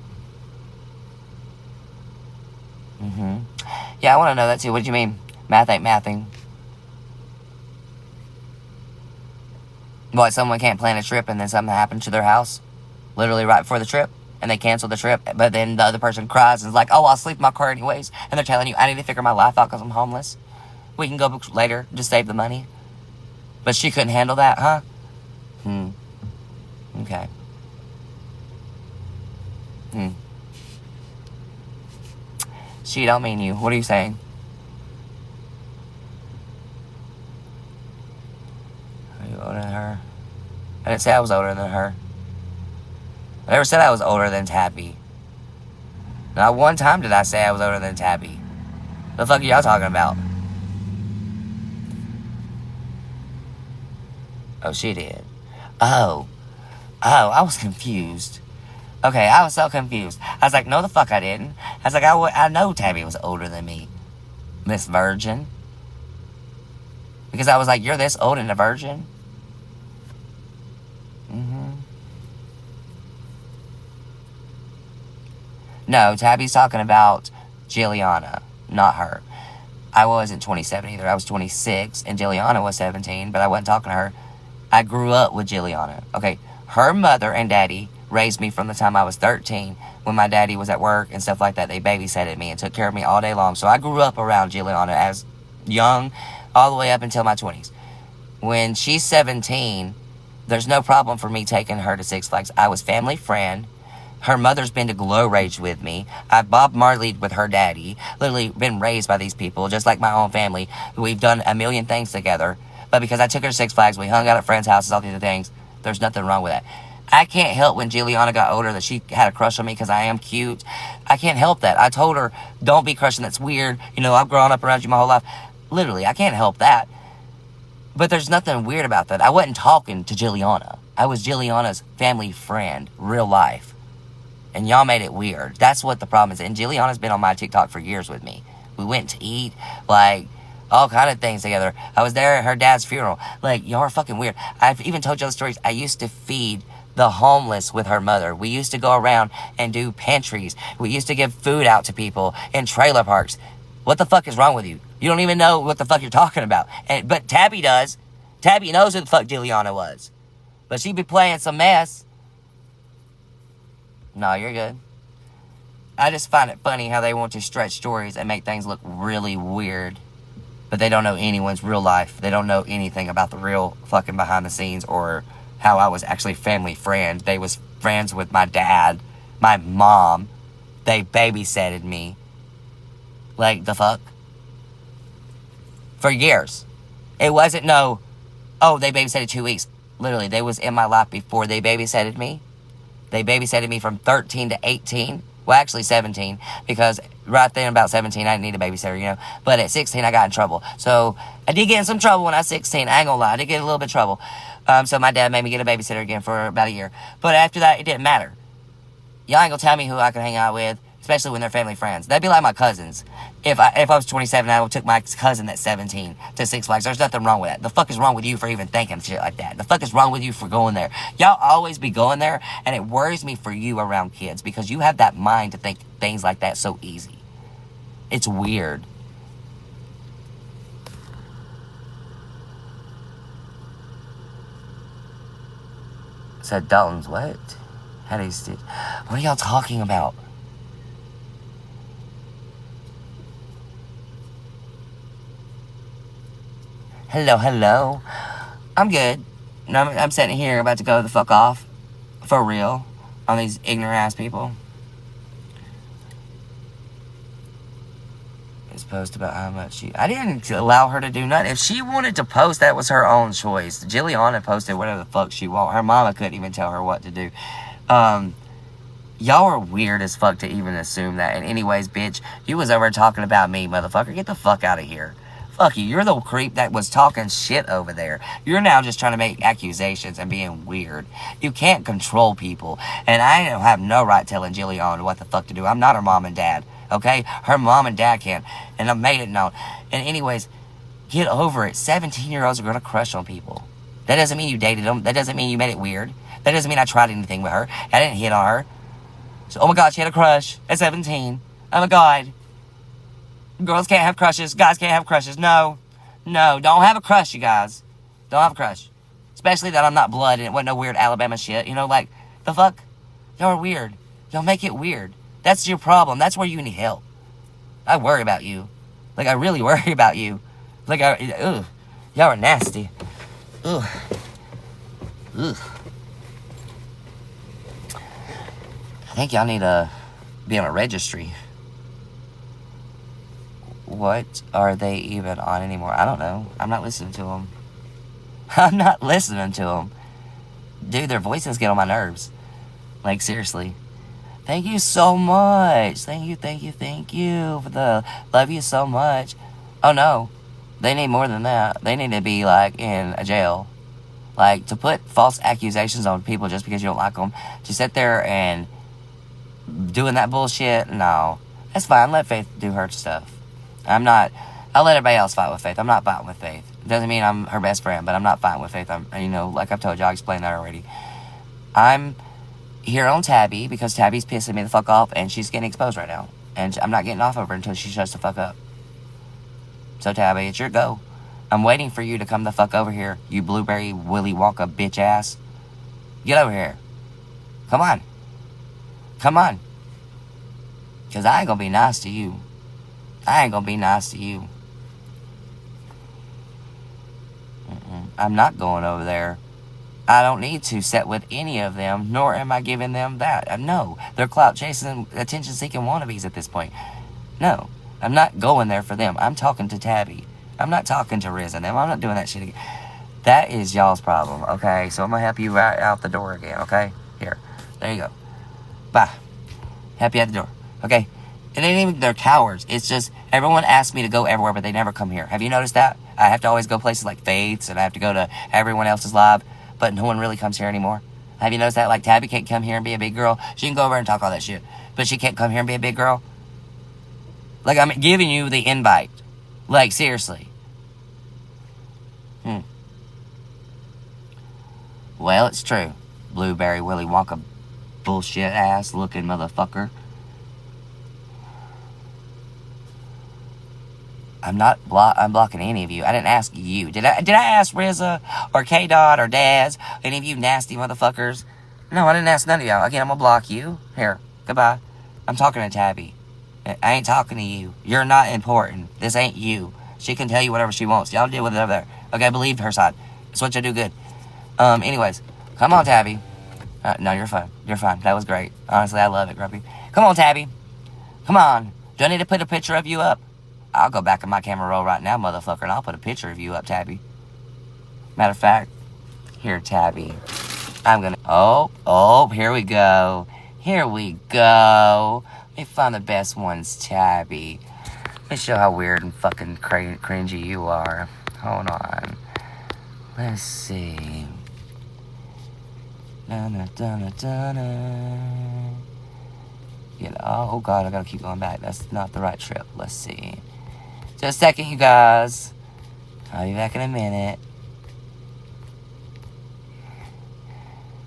Speaker 2: Yeah, I want to know that too. What do you mean? Math ain't mathing. What, someone can't plan a trip and then something happened to their house? Literally right before the trip, and they cancel the trip, but then the other person cries and is like, oh, I'll sleep in my car anyways, and they're telling you, I need to figure my life out because I'm homeless. We can go later, just save the money. But she couldn't handle that, huh? Okay. She don't mean you. What are you saying? Are you older than her? I didn't say I was older than her. I never said I was older than Tabby. Not one time did I say I was older than Tabby. The fuck are y'all talking about? Oh, she did. Oh, I was confused. Okay, I was so confused. I was like, no, the fuck I didn't. I was like, I know Tabby was older than me. Miss Virgin. Because I was like, you're this old and a virgin? No, Tabby's talking about Jilliana, not her. I wasn't 27 either. I was 26, and Jilliana was 17, but I wasn't talking to her. I grew up with Jilliana. Okay, her mother and daddy raised me from the time I was 13. When my daddy was at work and stuff like that, they babysat me and took care of me all day long. So I grew up around Jilliana as young, all the way up until my 20s. When she's 17, there's no problem for me taking her to Six Flags. I was family friend. Her mother's been to Glow Rage with me. I've Bob Marley'd with her daddy. Literally been raised by these people, just like my own family. We've done a million things together. But because I took her to Six Flags, we hung out at friends' houses, all these other things, there's nothing wrong with that. I can't help when Juliana got older that she had a crush on me because I am cute. I can't help that. I told her, don't be crushing, that's weird. You know, I've grown up around you my whole life. Literally, I can't help that. But there's nothing weird about that. I wasn't talking to Juliana. I was Juliana's family friend, real life. And y'all made it weird. That's what the problem is. And Juliana's been on my TikTok for years with me. We went to eat, like, all kind of things together. I was there at her dad's funeral. Like, y'all are fucking weird. I've even told y'all the stories. I used to feed the homeless with her mother. We used to go around and do pantries. We used to give food out to people in trailer parks. What the fuck is wrong with you? You don't even know what the fuck you're talking about. But Tabby does. Tabby knows who the fuck Juliana was. But she be playing some mess. No, you're good. I just find it funny how they want to stretch stories and make things look really weird. But they don't know anyone's real life. They don't know anything about the real fucking behind the scenes or how I was actually family friend. They was friends with my dad, my mom. They babysitted me. Like, the fuck? For years. It wasn't no, oh, they babysitted 2 weeks. Literally, they was in my life before they babysitted me. They babysitted me from 13 to 18. Well, actually 17. Because right then, about 17, I didn't need a babysitter, you know. But at 16, I got in trouble. So, I did get in some trouble when I was 16. I ain't gonna lie. I did get in a little bit of trouble. So, my dad made me get a babysitter again for about a year. But after that, it didn't matter. Y'all ain't gonna tell me who I can hang out with. Especially when they're family friends. That'd be like my cousins. If I was 27, I would took my cousin that's 17 to Six Flags. There's nothing wrong with that. The fuck is wrong with you for even thinking shit like that? The fuck is wrong with you for going there? Y'all always be going there, and it worries me for you around kids because you have that mind to think things like that so easy. It's weird. Said Dalton's what? How do you stitch? What are y'all talking about? Hello. I'm good. I'm sitting here about to go the fuck off. For real. On these ignorant ass people. It's post about how much she... I didn't allow her to do nothing. If she wanted to post, that was her own choice. Juliana posted whatever the fuck she want. Her mama couldn't even tell her what to do. Y'all are weird as fuck to even assume that. And anyways, bitch, you was over talking about me, motherfucker. Get the fuck out of here. Fuck you. You're the creep that was talking shit over there. You're now just trying to make accusations and being weird. You can't control people. And I don't have no right telling Jillian what the fuck to do. I'm not her mom and dad. Okay? Her mom and dad can. And I made it known. And anyways, get over it. 17-year-olds are going to crush on people. That doesn't mean you dated them. That doesn't mean you made it weird. That doesn't mean I tried anything with her. I didn't hit on her. So, oh my God, she had a crush at 17. Oh my God. Girls can't have crushes. Guys can't have crushes. No. Don't have a crush, you guys. Don't have a crush. Especially that I'm not blood and it wasn't no weird Alabama shit. You know, like, the fuck? Y'all are weird. Y'all make it weird. That's your problem. That's where you need help. I worry about you. Like, I really worry about you. Like, ugh. Y'all are nasty. Ugh. I think y'all need to be on a registry. What are they even on anymore? I don't know. I'm not listening to them. Dude, their voices get on my nerves. Like, seriously. Thank you so much. Thank you for the... Love you so much. Oh, no. They need more than that. They need to be, like, in a jail. Like, to put false accusations on people just because you don't like them. To sit there and... doing that bullshit? No. That's fine. Let Faith do her stuff. I'll let everybody else fight with Faith. I'm not fighting with Faith. It doesn't mean I'm her best friend, but I'm not fighting with Faith. Like I've told you, I explained that already. I'm here on Tabby because Tabby's pissing me the fuck off and she's getting exposed right now. And I'm not getting off of her until she shuts the fuck up. So Tabby, it's your go. I'm waiting for you to come the fuck over here, you blueberry Willy Wonka bitch ass. Get over here. Come on. Because I ain't gonna be nice to you. I'm not going over there. I don't need to sit with any of them, nor am I giving them that. No, they're clout chasing, attention seeking wannabes at this point. No, I'm not going there for them. I'm talking to Tabby. I'm not talking to Riz and them. I'm not doing that shit again. That is y'all's problem, okay? So I'm gonna help you right out the door again, okay? Here, there you go. Bye. Happy out the door, okay? It ain't even they're cowards. It's just everyone asks me to go everywhere, but they never come here. Have you noticed that? I have to always go places like Faith's, and I have to go to everyone else's live, but no one really comes here anymore. Have you noticed that? Like, Tabby can't come here and be a big girl. She can go over and talk all that shit, but she can't come here and be a big girl. Like, I'm giving you the invite. Like, seriously. Well, it's true. Blueberry Willy Wonka bullshit ass looking motherfucker. I'm blocking any of you. I didn't ask you. Did I ask Rizza or K-Dot or Daz? Any of you nasty motherfuckers? No, I didn't ask none of y'all. Again, I'm gonna block you. Here, goodbye. I'm talking to Tabby. I ain't talking to you. You're not important. This ain't you. She can tell you whatever she wants. Y'all deal with it over there. Okay, believe her side. That's what you do good. Anyways, come on, Tabby. No, you're fine. You're fine. That was great. Honestly, I love it, Grumpy. Come on, Tabby. Come on. Do I need to put a picture of you up? I'll go back in my camera roll right now, motherfucker, and I'll put a picture of you up, Tabby. Matter of fact, here, Tabby. I'm gonna... Oh, here we go. Here we go. Let me find the best ones, Tabby. Let me show how weird and fucking cringy you are. Hold on. Let's see. You know, oh god, I gotta keep going back. That's not the right trip. Let's see. Just a second, you guys. I'll be back in a minute.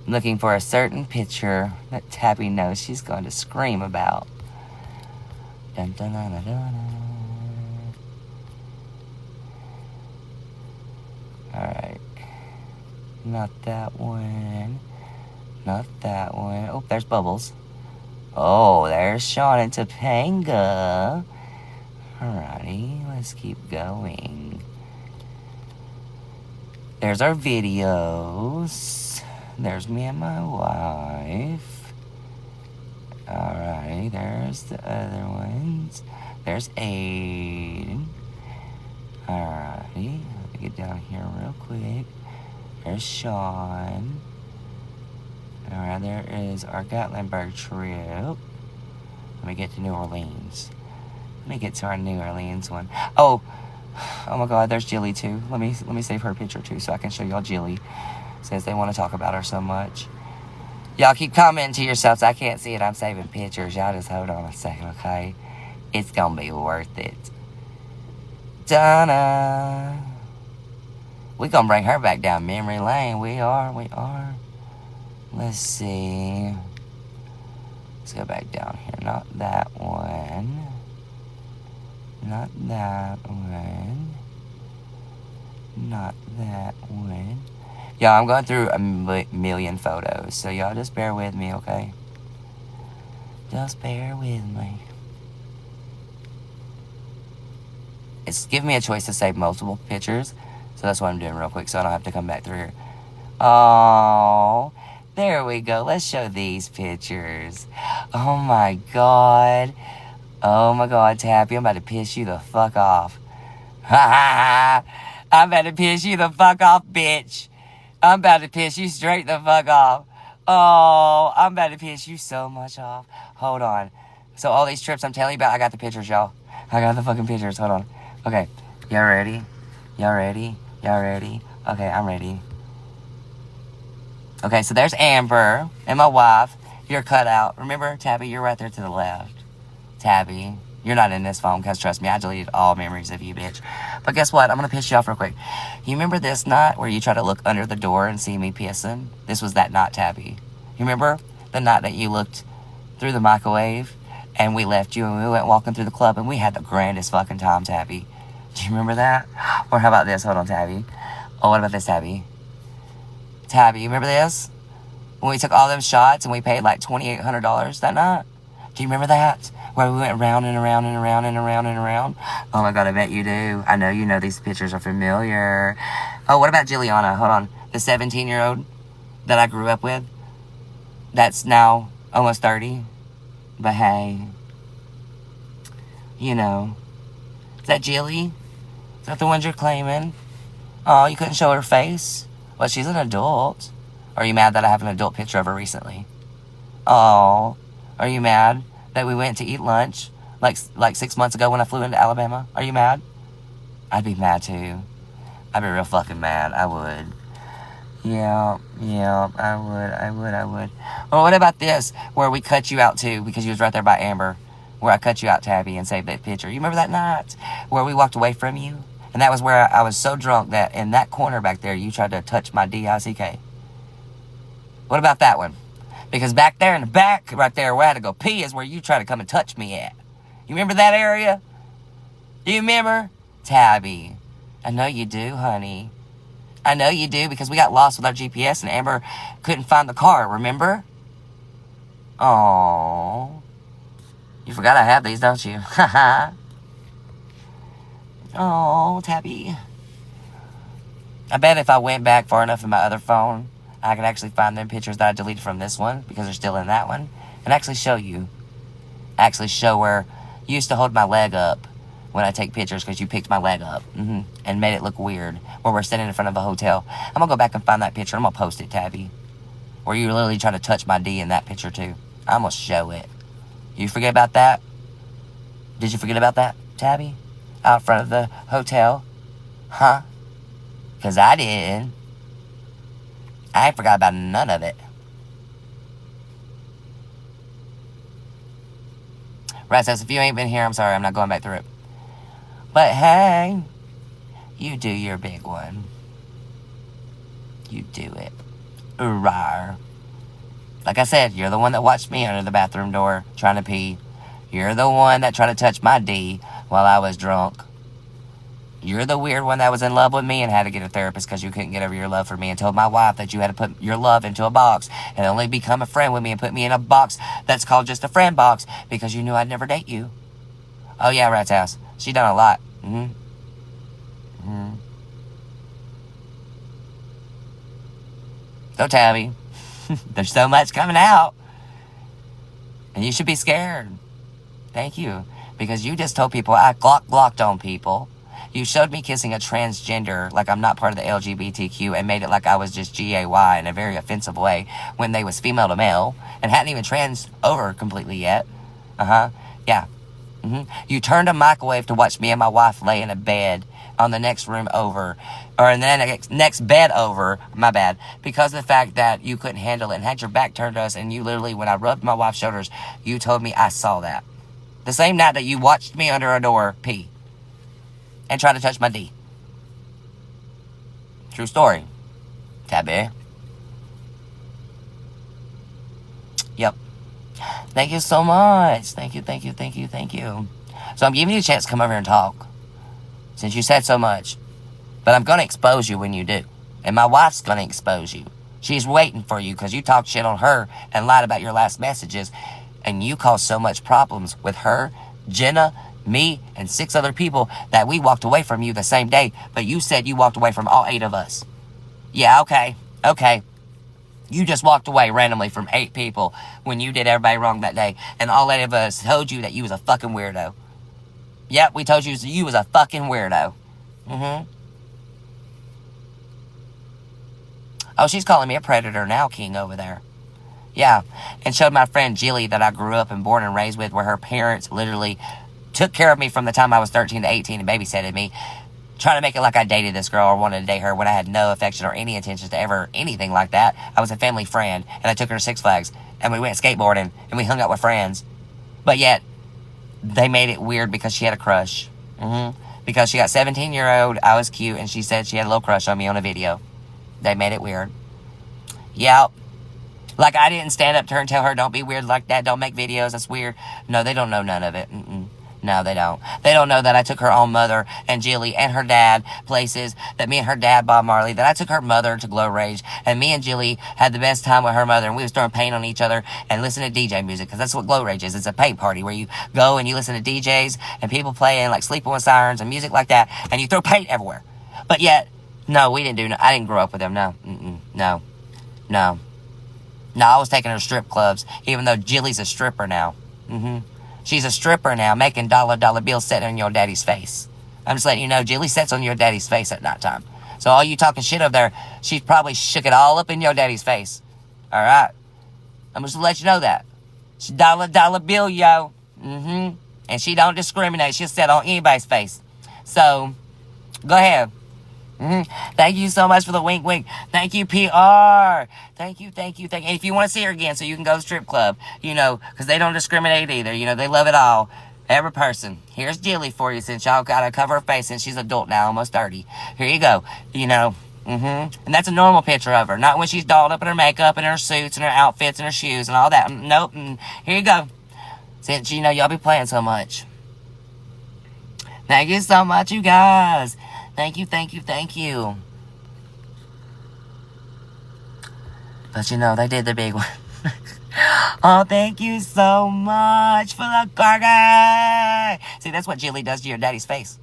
Speaker 2: I'm looking for a certain picture that Tabby knows she's going to scream about. Dun, dun, dun, dun, dun, dun. Alright. Not that one. Not that one. Oh, there's Bubbles. Oh, there's Sean and Topanga. Alrighty, let's keep going. There's our videos. There's me and my wife. Alrighty, there's the other ones. There's Aiden. Alrighty, let me get down here real quick. There's Sean. Alright, there is our Gatlinburg trip. Let me get to New Orleans. Let me get to our New Orleans one. Oh my god, there's Jilly too. Let me save her picture too so I can show y'all Jilly. Since they want to talk about her so much. Y'all keep commenting to yourselves. I can't see it. I'm saving pictures. Y'all just hold on a second, okay? It's gonna be worth it. Donna. We gonna bring her back down memory lane. We are. Let's see. Let's go back down here. Not that one. Not that one. Not that one. Y'all, I'm going through a million photos, so y'all just bear with me, okay? Just bear with me. It's giving me a choice to save multiple pictures, so that's what I'm doing real quick, so I don't have to come back through here. Oh, there we go. Let's show these pictures. Oh my god. Oh my god, Tappy, I'm about to piss you the fuck off. Ha ha ha. I'm about to piss you the fuck off, bitch. I'm about to piss you straight the fuck off. Oh, I'm about to piss you so much off. Hold on. So all these trips I'm telling you about, I got the pictures, y'all. I got the fucking pictures. Hold on. Okay. Y'all ready? Y'all ready? Y'all ready? Okay, I'm ready. Okay, so there's Amber and my wife. You're cut out. Remember, Tabby, you're right there to the left. Tabby, you're not in this phone, because trust me, I deleted all memories of you, bitch. But guess what? I'm going to piss you off real quick. You remember this night where you tried to look under the door and see me pissing? This was that night, Tabby. You remember the night that you looked through the microwave and we left you and we went walking through the club and we had the grandest fucking time, Tabby? Do you remember that? Or how about this? Hold on, Tabby. Oh, what about this, Tabby? Tabby, you remember this? When we took all them shots and we paid like $2,800 that night? Do you remember that? Where we went round and around and around and around and around? Oh my god, I bet you do. I know you know these pictures are familiar. Oh, what about Juliana? Hold on. The 17-year-old? that I grew up with that's now almost 30. But hey, you know. Is that Jilly? Is that the ones you're claiming? Oh, you couldn't show her face? Well, she's an adult. Are you mad that I have an adult picture of her recently? Oh, are you mad that we went to eat lunch like 6 months ago when I flew into Alabama? Are you mad? I'd be mad too. I'd be real fucking mad. I would. Yeah, I would. Well, what about this, where we cut you out too, because you was right there by Amber, where I cut you out, Tabby, and saved that picture. You remember that night where we walked away from you? And that was where I was so drunk that in that corner back there, you tried to touch my D-I-C-K. What about that one? Because back there in the back, right there, where I had to go pee, is where you tried to come and touch me at. You remember that area? Do you remember? Tabby. I know you do, honey. I know you do, because we got lost with our GPS and Amber couldn't find the car, remember? Aww. You forgot I have these, don't you? Haha. Oh, Tabby. I bet if I went back far enough in my other phone, I could actually find them pictures that I deleted from this one, because they're still in that one, and actually show you. Actually show where you used to hold my leg up when I take pictures, because you picked my leg up and made it look weird, where we're standing in front of a hotel. I'm going to go back and find that picture. I'm going to post it, Tabby. Where you literally trying to touch my D in that picture, too. I'm going to show it. You forget about that? Did you forget about that, Tabby? Out front of the hotel? Huh? Because I did. I ain't forgot about none of it. Right, says, if you ain't been here, I'm sorry, I'm not going back through it. But hey, you do your big one. You do it. Rawr. Like I said, you're the one that watched me under the bathroom door trying to pee. You're the one that tried to touch my D while I was drunk. You're the weird one that was in love with me and had to get a therapist because you couldn't get over your love for me, and told my wife that you had to put your love into a box and only become a friend with me and put me in a box that's called just a friend box because you knew I'd never date you. Oh yeah, Rat's House. She done a lot. So Tabby, there's so much coming out. And you should be scared. Thank you. Because you just told people I glocked on people. You showed me kissing a transgender like I'm not part of the LGBTQ and made it like I was just GAY in a very offensive way when they was female to male and hadn't even trans over completely yet. Yeah. You turned a microwave to watch me and my wife lay in a bed on the next room over, or in the next bed over, my bad, because of the fact that you couldn't handle it and had your back turned to us, and you literally, when I rubbed my wife's shoulders, you told me I saw that. The same night that you watched me under a door pee and try to touch my D. True story. Tabby. Yep. Thank you so much. Thank you. So I'm giving you a chance to come over here and talk, since you said so much. But I'm going to expose you when you do. And my wife's going to expose you. She's waiting for you because you talked shit on her and lied about your last messages. And you caused so much problems with her, Jenna, me, and 6 other people that we walked away from you the same day. But you said you walked away from all 8 of us. Yeah, okay. You just walked away randomly from 8 people when you did everybody wrong that day. And all 8 of us told you that you was a fucking weirdo. Yep, we told you was a fucking weirdo. Oh, she's calling me a predator now, King, over there. Yeah, and showed my friend Jilly that I grew up and born and raised with, where her parents literally took care of me from the time I was 13 to 18 and babysitted me, trying to make it like I dated this girl or wanted to date her when I had no affection or any intentions to ever anything like that. I was a family friend, and I took her to Six Flags, and we went skateboarding, and we hung out with friends. But yet, they made it weird because she had a crush. Because she got 17-year-old, I was cute, and she said she had a little crush on me on a video. They made it weird. Yep. Like, I didn't stand up to her and tell her, don't be weird like that, don't make videos, that's weird. No, they don't know none of it. No, they don't. They don't know that I took her own mother and Jilly and her dad places, that me and her dad, Bob Marley, that I took her mother to Glow Rage, and me and Jilly had the best time with her mother, and we was throwing paint on each other and listening to DJ music, because that's what Glow Rage is. It's a paint party where you go and you listen to DJs and people playing like Sleeping with Sirens and music like that, and you throw paint everywhere. But yet, no, we didn't do no. I didn't grow up with them, no. No. No, I was taking her to strip clubs, even though Jilly's a stripper now. She's a stripper now, making dollar bills sitting on your daddy's face. I'm just letting you know, Jilly sits on your daddy's face at night time. So all you talking shit up there, she's probably shook it all up in your daddy's face. All right? I'm just to let you know that. She's dollar bill, yo. And she don't discriminate. She'll sit on anybody's face. So, go ahead. Thank you so much for the wink. Thank you, PR. Thank you. And if you want to see her again so you can go to the strip club, because they don't discriminate either. They love it all. Every person. Here's Jilly for you since y'all got to cover her face since she's adult now, almost 30. Here you go. And that's a normal picture of her. Not when she's dolled up in her makeup and her suits and her outfits and her shoes and all that. Nope. Here you go. Since, y'all be playing so much. Thank you so much, you guys. Thank you. But they did the big one. Oh, thank you so much for the cargo. See, that's what Jilly does to your daddy's face.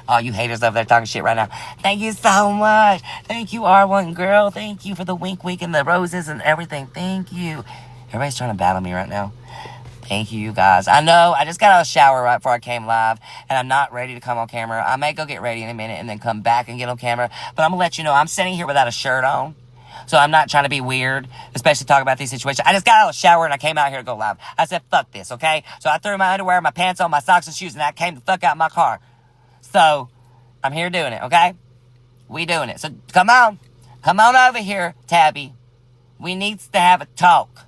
Speaker 2: Oh, you haters over there talking shit right now. Thank you so much. Thank you, R1 girl. Thank you for the wink and the roses and everything. Thank you. Everybody's trying to battle me right now. Thank you, you guys. I know, I just got out of the shower right before I came live, and I'm not ready to come on camera. I may go get ready in a minute and then come back and get on camera, but I'm going to let you know I'm sitting here without a shirt on, so I'm not trying to be weird, especially talk about these situations. I just got out of the shower, and I came out here to go live. I said, fuck this, okay? So I threw my underwear, my pants on, my socks and shoes, and I came the fuck out of my car. So, I'm here doing it, okay? We doing it. So, come on. Come on over here, Tabby. We needs to have a talk.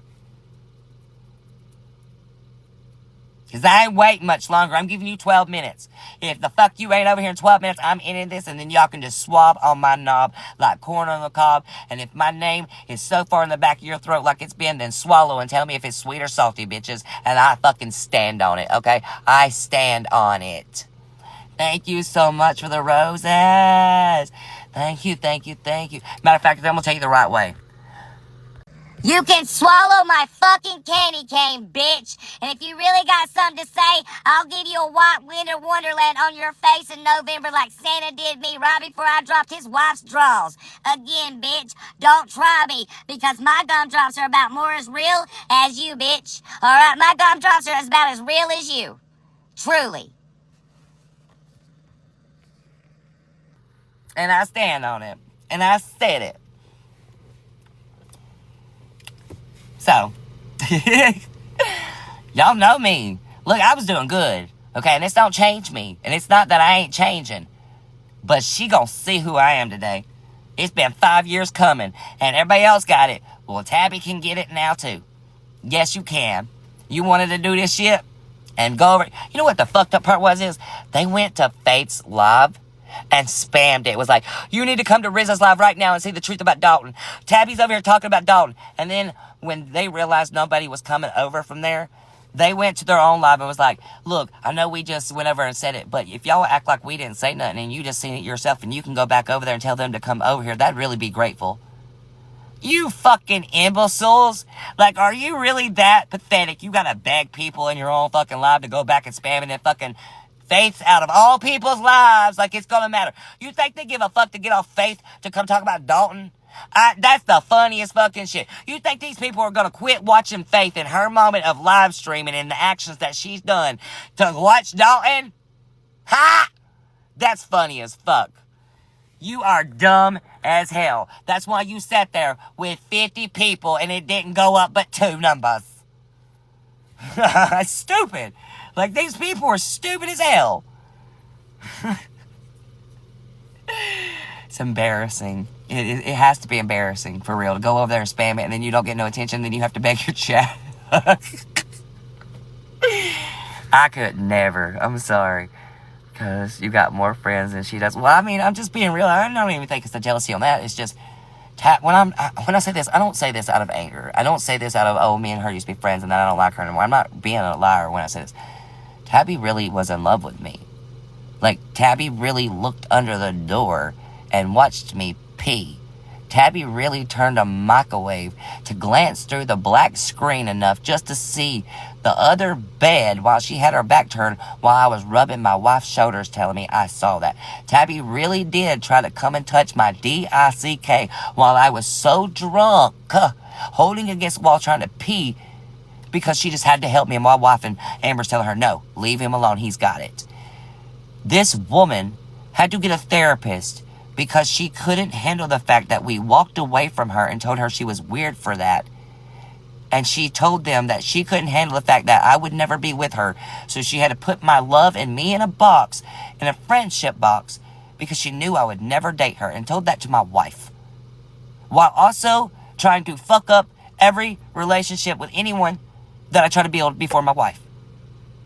Speaker 2: Because I ain't waiting much longer. I'm giving you 12 minutes. If the fuck you ain't over here in 12 minutes, I'm ending this, and then y'all can just swab on my knob like corn on the cob. And if my name is so far in the back of your throat like it's been, then swallow and tell me if it's sweet or salty, bitches. And I fucking stand on it, okay? I stand on it. Thank you so much for the roses. Thank you. Matter of fact, I'm going to tell you the right way.
Speaker 7: You can swallow my fucking candy cane, bitch. And if you really got something to say, I'll give you a white winter wonderland on your face in November like Santa did me right before I dropped his wife's drawers. Again, bitch, don't try me, because my gumdrops are about more as real as you, bitch. Alright, my gumdrops are about as real as you. Truly.
Speaker 2: And I stand on it. And I said it. So, y'all know me. Look, I was doing good, okay? And this don't change me. And it's not that I ain't changing. But she gonna see who I am today. It's been 5 years coming, and everybody else got it. Well, Tabby can get it now, too. Yes, you can. You wanted to do this shit? And go over... You know what the fucked up part is? They went to Faith's live and spammed it. It was like, you need to come to Rizzo's live right now and see the truth about Dalton. Tabby's over here talking about Dalton. And then when they realized nobody was coming over from there, they went to their own live and was like, look, I know we just went over and said it, but if y'all act like we didn't say nothing and you just seen it yourself and you can go back over there and tell them to come over here, that'd really be grateful. You fucking imbeciles. Like, are you really that pathetic? You gotta beg people in your own fucking live to go back and spam and then fucking Faith's out of all people's lives like it's gonna matter. You think they give a fuck to get off Faith to come talk about Dalton? That's the funniest fucking shit. You think these people are gonna quit watching Faith in her moment of live streaming and the actions that she's done to watch Dalton? Ha! That's funny as fuck. You are dumb as hell. That's why you sat there with 50 people and it didn't go up but 2 numbers. Stupid. Like, these people are stupid as hell. It's embarrassing. It has to be embarrassing, for real, to go over there and spam it, and then you don't get no attention, then you have to beg your chat. I could never. I'm sorry. Because you got more friends than she does. Well, I mean, I'm just being real. I don't even think it's the jealousy on that. It's just, when I say this, I don't say this out of anger. I don't say this out of, oh, me and her used to be friends, and then I don't like her anymore. I'm not being a liar when I say this. Tabby really was in love with me. Like, Tabby really looked under the door and watched me pee. Tabby really turned a microwave to glance through the black screen enough just to see the other bed while she had her back turned while I was rubbing my wife's shoulders, telling me I saw that. Tabby really did try to come and touch my DICK while I was so drunk, holding against the wall trying to pee, because she just had to help me, and my wife and Amber's telling her, no, leave him alone, he's got it. This woman had to get a therapist because she couldn't handle the fact that we walked away from her and told her she was weird for that. And she told them that she couldn't handle the fact that I would never be with her. So she had to put my love and me in a box, in a friendship box, because she knew I would never date her, and told that to my wife. While also trying to fuck up every relationship with anyone that I tried to build before my wife.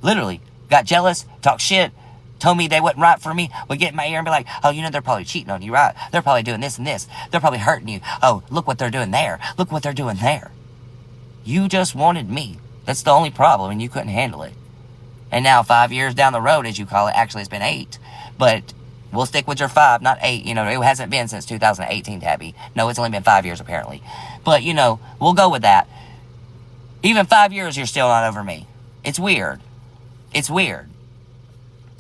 Speaker 2: Literally. Got jealous, talked shit, told me they wasn't right for me, would get in my ear and be like, oh, you know, they're probably cheating on you, right? They're probably doing this and this. They're probably hurting you. Oh, look what they're doing there. Look what they're doing there. You just wanted me. That's the only problem, and you couldn't handle it. And now 5 years down the road, as you call it, actually it's been 8. But we'll stick with your 5, not 8. You know, it hasn't been since 2018, Tabby. No, it's only been 5 years, apparently. But, you know, we'll go with that. Even 5 years, you're still not over me. It's weird. It's weird.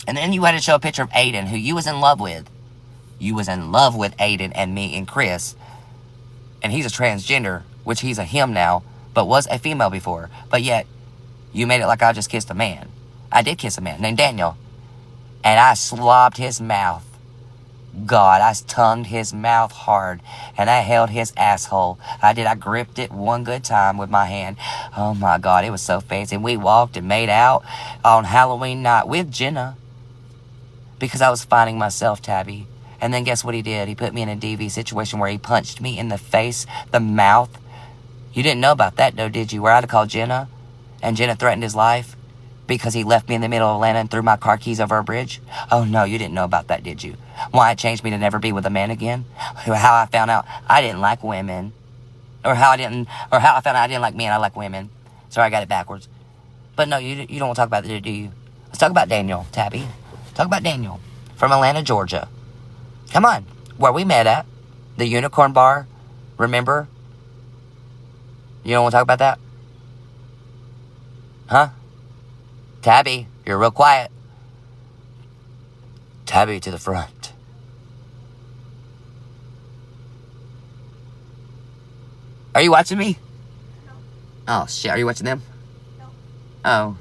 Speaker 2: And then you had to show a picture of Aiden, who you was in love with. You was in love with Aiden and me and Chris. And he's a transgender, which he's a him now, but was a female before. But yet, you made it like I just kissed a man. I did kiss a man named Daniel. And I slobbed his mouth. God, I tongued his mouth hard. And I held his asshole. I did. I gripped it one good time with my hand. Oh my God, it was so fancy. And we walked and made out on Halloween night with Jenna. Because I was finding myself, Tabby. And then guess what he did? He put me in a DV situation where he punched me in the face, the mouth. You didn't know about that, though, did you? Where I had to call Jenna, and Jenna threatened his life because he left me in the middle of Atlanta and threw my car keys over a bridge? Oh, no, you didn't know about that, did you? Why it changed me to never be with a man again? How I found out I didn't like women. Or how I found out I didn't like men, I like women. Sorry, I got it backwards. But no, you don't want to talk about that, do you? Let's talk about Daniel, Tabby. Talk about Daniel from Atlanta, Georgia. Come on, where we met at, the Unicorn Bar, remember? You don't want to talk about that? Huh? Tabby, you're real quiet. Tabby to the front. Are you watching me? No. Oh, shit. Are you watching them? No. Oh.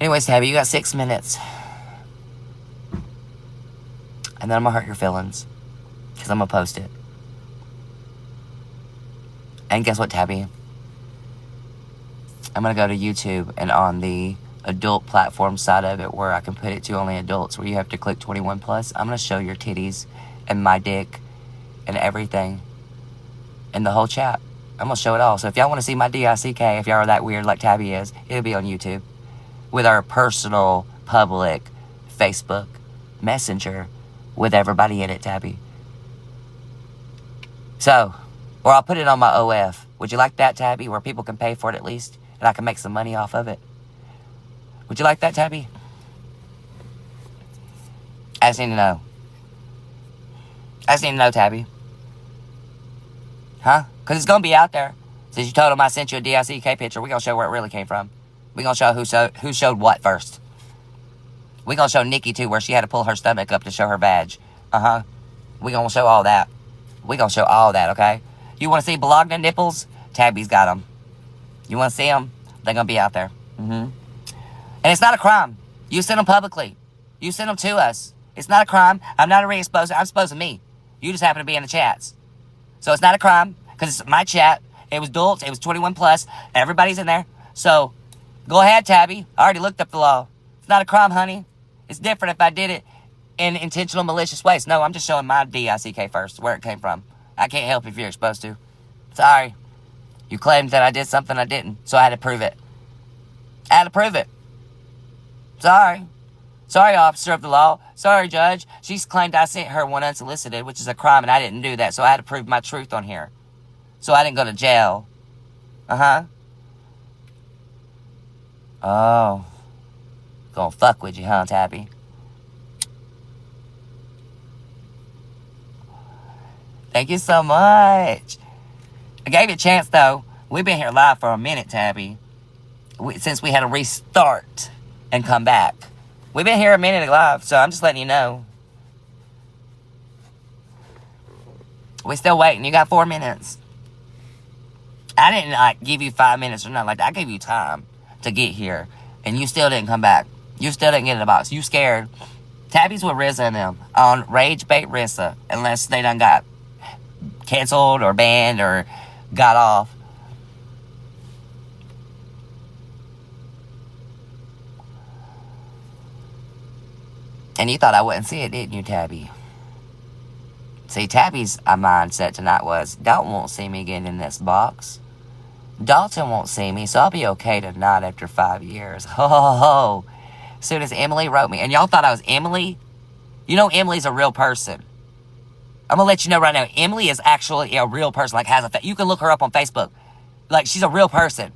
Speaker 2: Anyways, Tabby, you got 6 minutes. And then I'm going to hurt your feelings. Because I'm going to post it. And guess what, Tabby? I'm going to go to YouTube, and on the adult platform side of it, where I can put it to only adults, where you have to click 21 plus, I'm going to show your titties and my dick and everything in the whole chat. I'm going to show it all. So if y'all want to see my DICK, if y'all are that weird like Tabby is, it'll be on YouTube with our personal public Facebook Messenger with everybody in it, Tabby. So, or I'll put it on my OF. Would you like that, Tabby, where people can pay for it at least, and I can make some money off of it? Would you like that, Tabby? I just need to know. I just need to know, Tabby. Huh? Because it's going to be out there. Since you told them I sent you a DICK picture, we're going to show where it really came from. We're going to show who showed what first. We're going to show Nikki, too, where she had to pull her stomach up to show her badge. Uh-huh. We're going to show all that. We're going to show all that, okay? You want to see Bologna nipples? Tabby's got them. You want to see them? They're going to be out there. Mm-hmm. And it's not a crime. You send them publicly. You send them to us. It's not a crime. I'm not a re-exposer. I'm exposing me. You just happen to be in the chats. So it's not a crime, because it's my chat. It was adults. It was 21 plus. Everybody's in there. So go ahead, Tabby. I already looked up the law. It's not a crime, honey. It's different if I did it in intentional, malicious ways. No, I'm just showing my DICK first, where it came from. I can't help if you're exposed to. Sorry. You claimed that I did something I didn't, so I had to prove it. I had to prove it. Sorry. Sorry, officer of the law. Sorry, judge. She's claimed I sent her one unsolicited, which is a crime, and I didn't do that, so I had to prove my truth on here. So I didn't go to jail. Uh-huh. Oh. Gonna fuck with you, huh, Tabby? Thank you so much. I gave you a chance, though. We've been here live for a minute, Tabby. Since we had to restart and come back. We've been here a minute live, so I'm just letting you know. We're still waiting. You got 4 minutes. I didn't, give you 5 minutes or nothing like that. I gave you time to get here, and you still didn't come back. You still didn't get in the box. You scared. Tabby's with RZA and them on Rage Bait RZA, unless they done got canceled or banned or got off. And you thought I wouldn't see it, didn't you, Tabby? See, Tabby's mindset tonight was, Dalton won't see me again in this box. Dalton won't see me, so I'll be okay tonight after 5 years. Ho, ho, ho. As soon as Emily wrote me, and y'all thought I was Emily? You know Emily's a real person. I'm going to let you know right now, Emily is actually a real person. Like, you can look her up on Facebook. Like, she's a real person.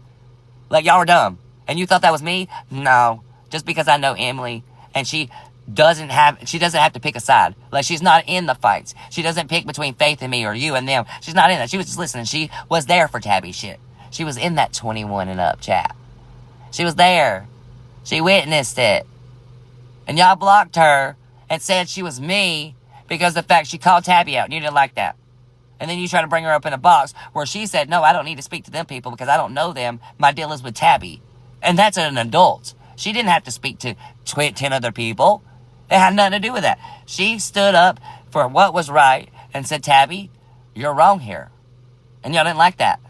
Speaker 2: Like, y'all are dumb. And you thought that was me? No. Just because I know Emily, and she doesn't have to pick a side. Like, she's not in the fights. She doesn't pick between Faith and me or you and them. She's not in that. She was just listening. She was there for Tabby shit. She was in that 21 and up chat. She was there. She witnessed it. And y'all blocked her and said she was me because of the fact she called Tabby out and you didn't like that. And then you try to bring her up in a box where she said, no, I don't need to speak to them people because I don't know them. My deal is with Tabby. And that's an adult. She didn't have to speak to 10 other people. It had nothing to do with that. She stood up for what was right and said, Tabby, you're wrong here. And y'all didn't like that.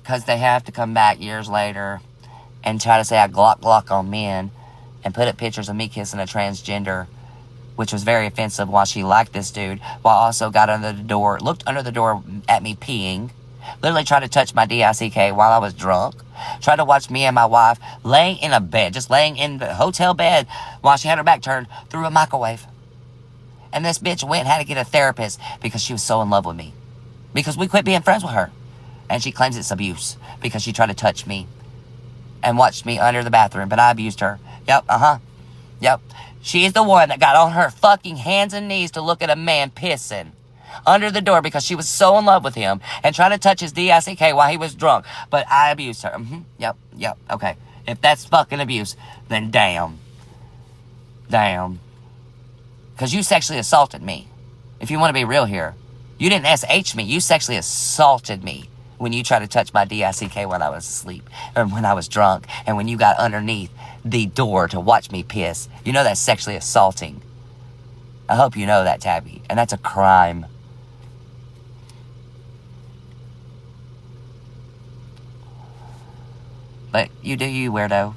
Speaker 2: Because they have to come back years later and try to say I glock on men and put up pictures of me kissing a transgender, which was very offensive while she liked this dude, while also got under the door, looked under the door at me peeing, literally tried to touch my DICK while I was drunk, tried to watch me and my wife laying in a bed, just laying in the hotel bed while she had her back turned through a microwave. And this bitch went and had to get a therapist because she was so in love with me. Because we quit being friends with her. And she claims it's abuse because she tried to touch me and watched me under the bathroom, but I abused her. Yep. She is the one that got on her fucking hands and knees to look at a man pissing under the door because she was so in love with him and tried to touch his DICK while he was drunk. But I abused her. Yep. Okay. If that's fucking abuse, then damn. Because you sexually assaulted me. If you want to be real here. You didn't SH me. You sexually assaulted me when you tried to touch my DICK when I was asleep or when I was drunk and when you got underneath the door to watch me piss. You know that's sexually assaulting. I hope you know that, Tabby. And that's a crime. But you do you, weirdo.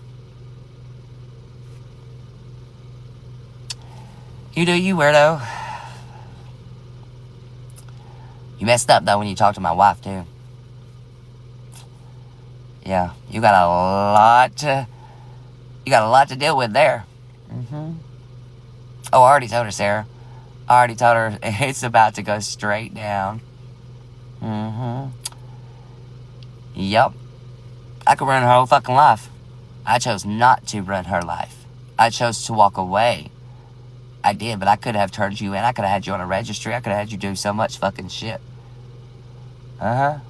Speaker 2: You do you, weirdo. You messed up, though, when you talked to my wife, too. Yeah, you got a lot to deal with there. Oh, I already told her, Sarah. I already told her it's about to go straight down. Yep. I could run her whole fucking life. I chose not to run her life. I chose to walk away. I did, but I could have turned you in. I could have had you on a registry. I could have had you do so much fucking shit. Because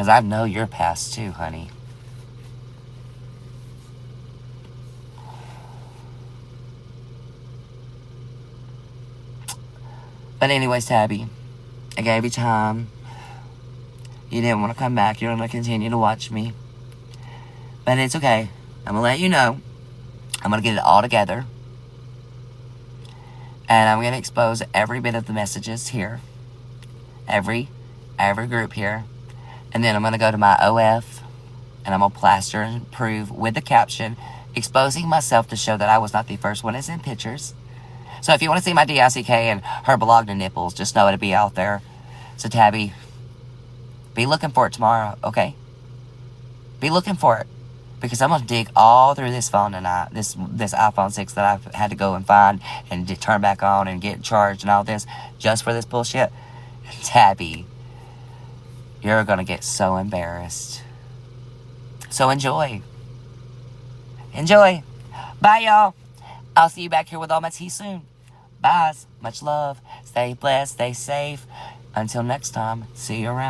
Speaker 2: I know your past too, honey. But anyways, Tabby, I gave you time. You didn't want to come back. You're going to continue to watch me. But it's okay. I'm going to let you know. I'm going to get it all together. And I'm going to expose every bit of the messages here. Every group here. And then I'm going to go to my OF. And I'm going to plaster and prove with the caption, exposing myself to show that I was not the first one. It's in pictures. So if you want to see my DICK and her Bologna nipples, just know it'll be out there. So Tabby, be looking for it tomorrow, okay? Be looking for it. Because I'm going to dig all through this phone tonight. This iPhone 6 that I've had to go and find and turn back on and get charged and all this. Just for this bullshit. Tabby, you're going to get so embarrassed. So enjoy. Enjoy. Bye, y'all. I'll see you back here with all my tea soon. Bye. Much love. Stay blessed. Stay safe. Until next time, see you around.